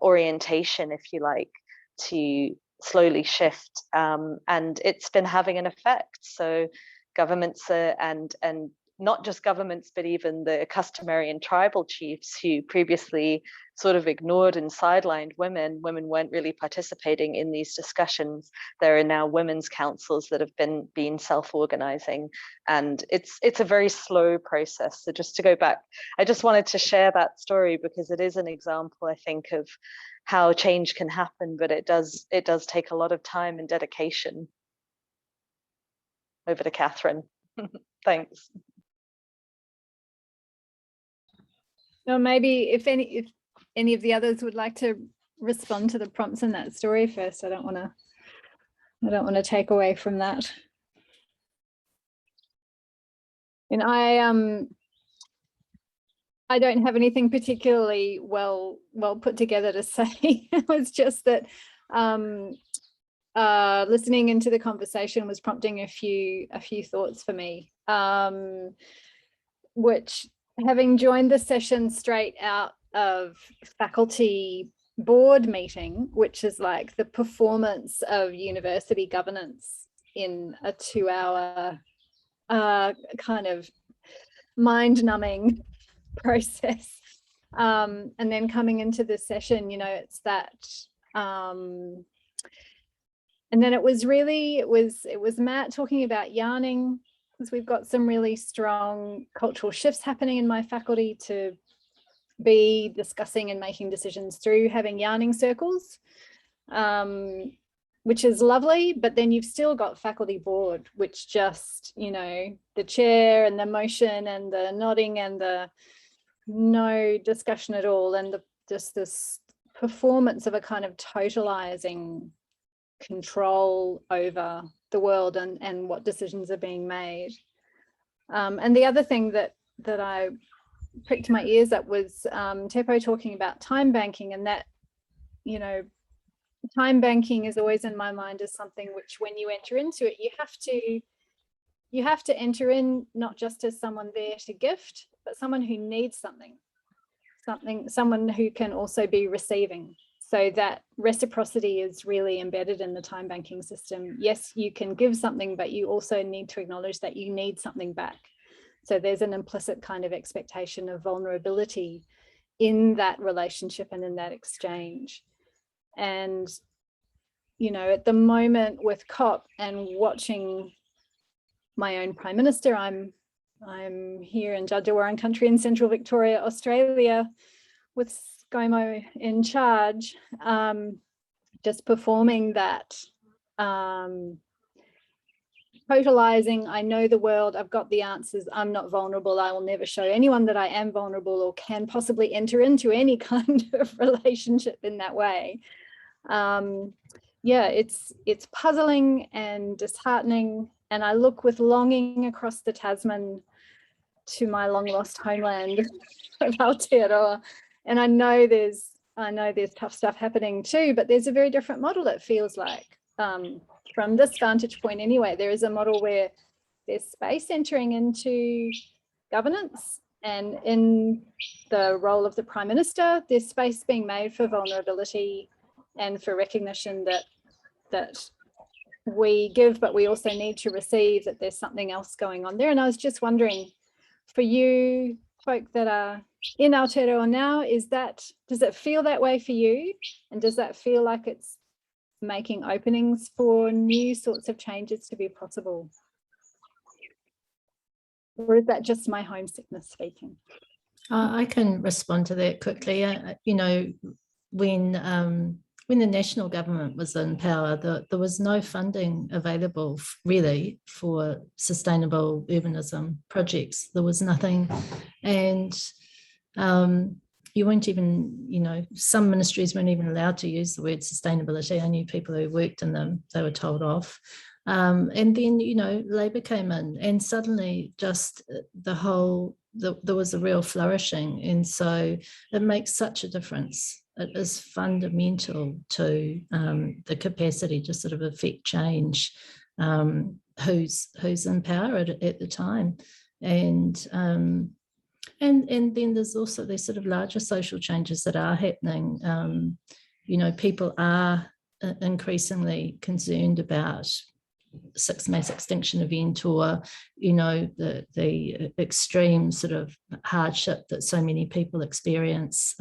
Speaker 8: orientation, if you like, to slowly shift, and it's been having an effect. So governments and not just governments, but even the customary and tribal chiefs who previously sort of ignored and sidelined women weren't really participating in these discussions. There are now women's councils that have been self-organizing, and it's a very slow process. So just to go back, I just wanted to share that story because it is an example, I think, of how change can happen, but it does take a lot of time and dedication. Over to Catherine. Thanks.
Speaker 9: Well, maybe if any of the others would like to respond to the prompts in that story first. I don't want to take away from that. And I don't have anything particularly well put together to say. It was just that listening into the conversation was prompting a few thoughts for me, which, having joined the session straight out of faculty board meeting, which is like the performance of university governance in a 2-hour kind of mind-numbing process, and then coming into this session, you know, it's that and then it was Matt talking about yarning, because we've got some really strong cultural shifts happening in my faculty to be discussing and making decisions through having yarning circles, which is lovely. But then you've still got faculty board, which just, you know, the chair and the motion and the nodding and the no discussion at all, and just this performance of a kind of totalizing control over the world and what decisions are being made. And the other thing that I pricked my ears up was Teppo talking about time banking, and that, you know, time banking is always in my mind as something which, when you enter into it, you have to enter in not just as someone there to gift, but someone who needs someone who can also be receiving. So that reciprocity is really embedded in the time banking system. Yes, you can give something, but you also need to acknowledge that you need something back. So there's an implicit kind of expectation of vulnerability in that relationship and in that exchange. And, you know, at the moment with COP and watching my own Prime Minister, I'm here in Djadjawaran country in central Victoria, Australia, with ScoMo in charge, just performing that, totalizing, I know the world, I've got the answers, I'm not vulnerable, I will never show anyone that I am vulnerable or can possibly enter into any kind of relationship in that way. Yeah, it's puzzling and disheartening, and I look with longing across the Tasman to my long lost homeland of Aotearoa, and I know there's tough stuff happening too, but there's a very different model, it feels like. From this vantage point anyway, there is a model where there's space entering into governance, and in the role of the Prime Minister, there's space being made for vulnerability and for recognition that we give, but we also need to receive, that there's something else going on there. And I was just wondering, for you folk that are in Aotearoa now, does it feel that way for you? And does that feel like it's making openings for new sorts of changes to be possible? Or is that just my homesickness speaking?
Speaker 2: I can respond to that quickly. You know, when the national government was in power, there was no funding available really for sustainable urbanism projects. There was nothing, and you weren't even, you know, some ministries weren't even allowed to use the word sustainability. I knew people who worked in them, they were told off. And then, you know, Labour came in, and suddenly just there was a real flourishing. And so it makes such a difference. It is fundamental to the capacity to sort of affect change, who's in power at the time. And then there's also these sort of larger social changes that are happening. You know, people are increasingly concerned about sixth mass extinction event, or, you know, the extreme sort of hardship that so many people experience,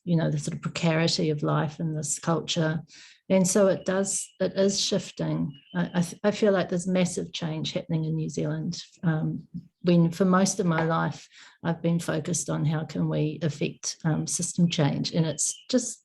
Speaker 2: you know, the sort of precarity of life in this culture. And so it is shifting. I feel like there's massive change happening in New Zealand. When for most of my life, I've been focused on how can we affect system change, and it's just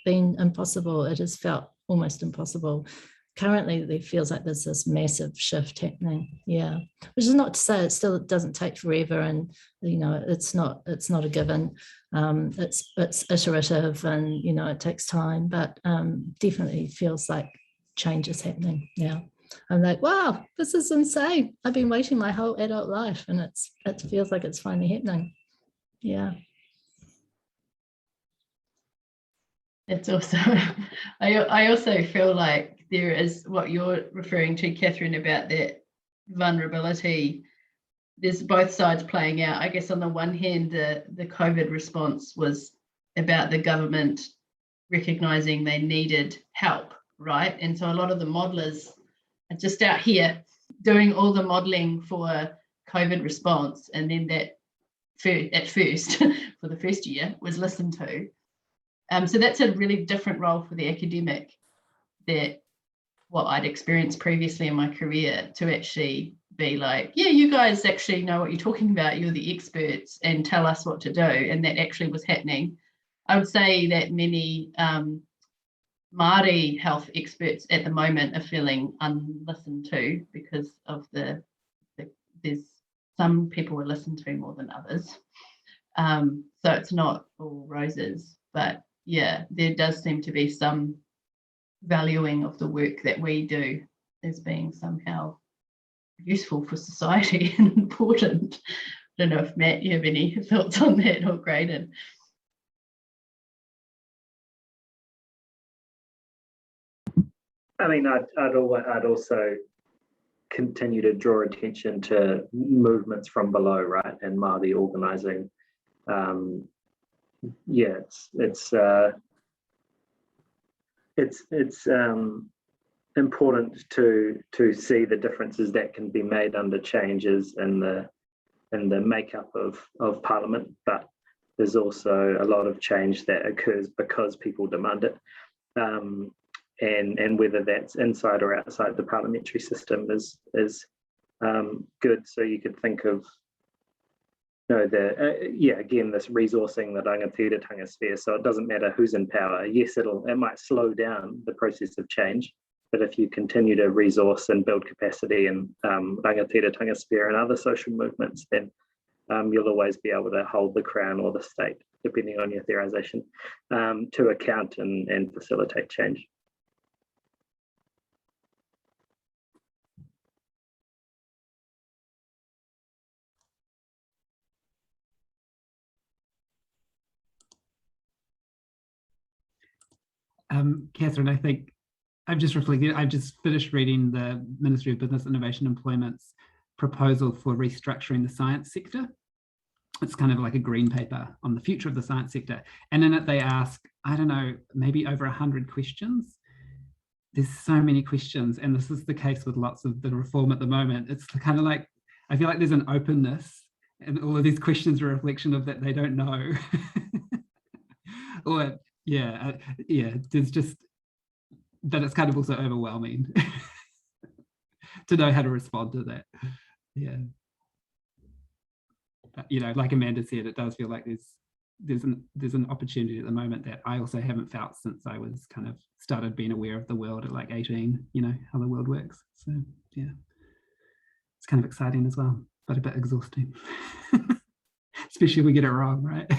Speaker 2: been impossible. It has felt almost impossible. Currently, it feels like there's this massive shift happening. Yeah, which is not to say it doesn't take forever, and, you know, it's not a given. It's iterative, and, you know, it takes time, but definitely feels like change is happening now. I'm like, wow, this is insane. I've been waiting my whole adult life, and it feels like it's finally happening. Yeah.
Speaker 1: It's also, I also feel like there is what you're referring to, Catherine, about that vulnerability. There's both sides playing out. I guess on the one hand, the COVID response was about the government recognising they needed help, right? And so a lot of the modelers are just out here doing all the modelling for COVID response, and then that at first, for the first year, was listened to. So that's a really different role for the academic that what I'd experienced previously in my career, to actually be like, yeah, you guys actually know what you're talking about, you're the experts, and tell us what to do. And that actually was happening. I would say that many Māori health experts at the moment are feeling unlistened to because of there's some people are listened to more than others. So it's not all roses, but yeah, there does seem to be some valuing of the work that we do as being somehow useful for society and important. I don't know if, Matt, you have any thoughts on that, or Graydon?
Speaker 7: I mean, I'd also continue to draw attention to movements from below, right, and Māori organising. Yeah, it's important to see the differences that can be made under changes in the makeup of Parliament, but there's also a lot of change that occurs because people demand it, and whether that's inside or outside the parliamentary system is good. So you could think of know, again, this resourcing the Rangatiratanga sphere. So it doesn't matter who's in power. Yes, it might slow down the process of change, but if you continue to resource and build capacity in Rangatiratanga sphere and other social movements, then you'll always be able to hold the crown or the state, depending on your theorization, to account and facilitate change.
Speaker 4: Catherine, I think I've just reflected, I've just finished reading the Ministry of Business, Innovation and Employment's proposal for restructuring the science sector. It's kind of like a green paper on the future of the science sector. And in it, they ask, I don't know, maybe over 100 questions. There's so many questions. And this is the case with lots of the reform at the moment. It's kind of like, I feel like there's an openness, and all of these questions are a reflection of that they don't know. Or yeah, there's just that it's kind of also overwhelming to know how to respond to that. Yeah. But, you know, like Amanda said, it does feel like there's an opportunity at the moment that I also haven't felt since I was kind of started being aware of the world at like 18, you know, how the world works. So yeah, it's kind of exciting as well, but a bit exhausting, especially if we get it wrong, right?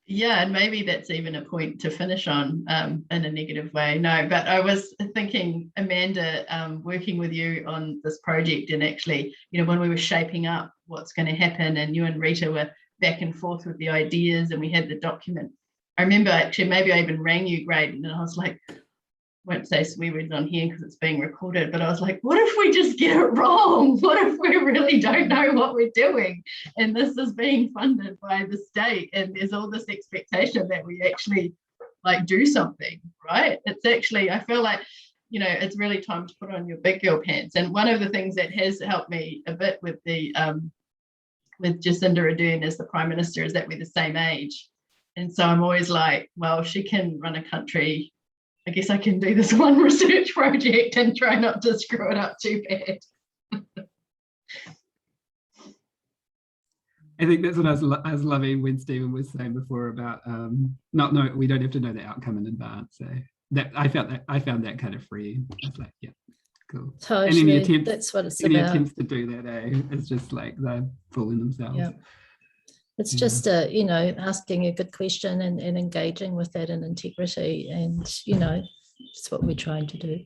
Speaker 1: Yeah, and maybe that's even a point to finish on in a negative way. No, but I was thinking, Amanda, working with you on this project, and actually, you know, when we were shaping up what's going to happen, and you and Rita were back and forth with the ideas, and we had the document. I remember actually, maybe I even rang you, Graydon, and I was like, I won't say swear words on here because it's being recorded, but I was like, what if we just get it wrong? What if we really don't know what we're doing? And this is being funded by the state, and there's all this expectation that we actually like do something, right? It's actually, I feel like, you know, it's really time to put on your big girl pants. And one of the things that has helped me a bit with the with Jacinda Ardern as the Prime Minister is that we're the same age. And so I'm always like, well, she can run a country, I guess I can do this one research project and try not to screw it up too bad.
Speaker 4: I think that's what I was loving when Stephen was saying before about we don't have to know the outcome in advance. So that I found that kind of freeing. I was like, yeah, cool.
Speaker 2: Totally.
Speaker 4: And any attempts,
Speaker 2: that's what it's
Speaker 4: any
Speaker 2: about.
Speaker 4: attempts to do that, it's just like they're fooling themselves.
Speaker 2: Yeah. It's just you know, asking a good question and engaging with that in integrity, and you know, it's what we're trying to do.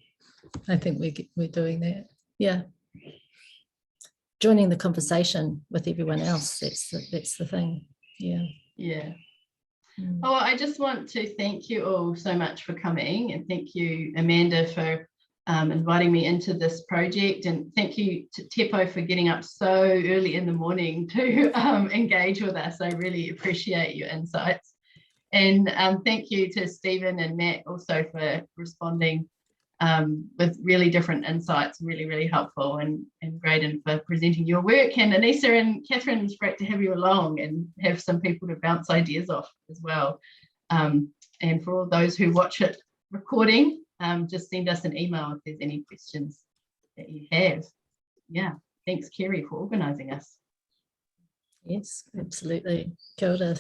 Speaker 2: I think we're doing that. Yeah, joining the conversation with everyone else. That's the thing. Yeah.
Speaker 1: Yeah. Oh, I just want to thank you all so much for coming, and thank you, Amanda, for inviting me into this project, and thank you to Tepo for getting up so early in the morning to engage with us. I really appreciate your insights, and thank you to Stephen and Matt also for responding with really different insights, really helpful, and Graydon for presenting your work, and Anissa and Catherine, it's great to have you along and have some people to bounce ideas off as well, and for all those who watch it recording, just send us an email if there's any questions that you have. Yeah, thanks Kerry for organising us.
Speaker 2: Yes, absolutely. Kia ora.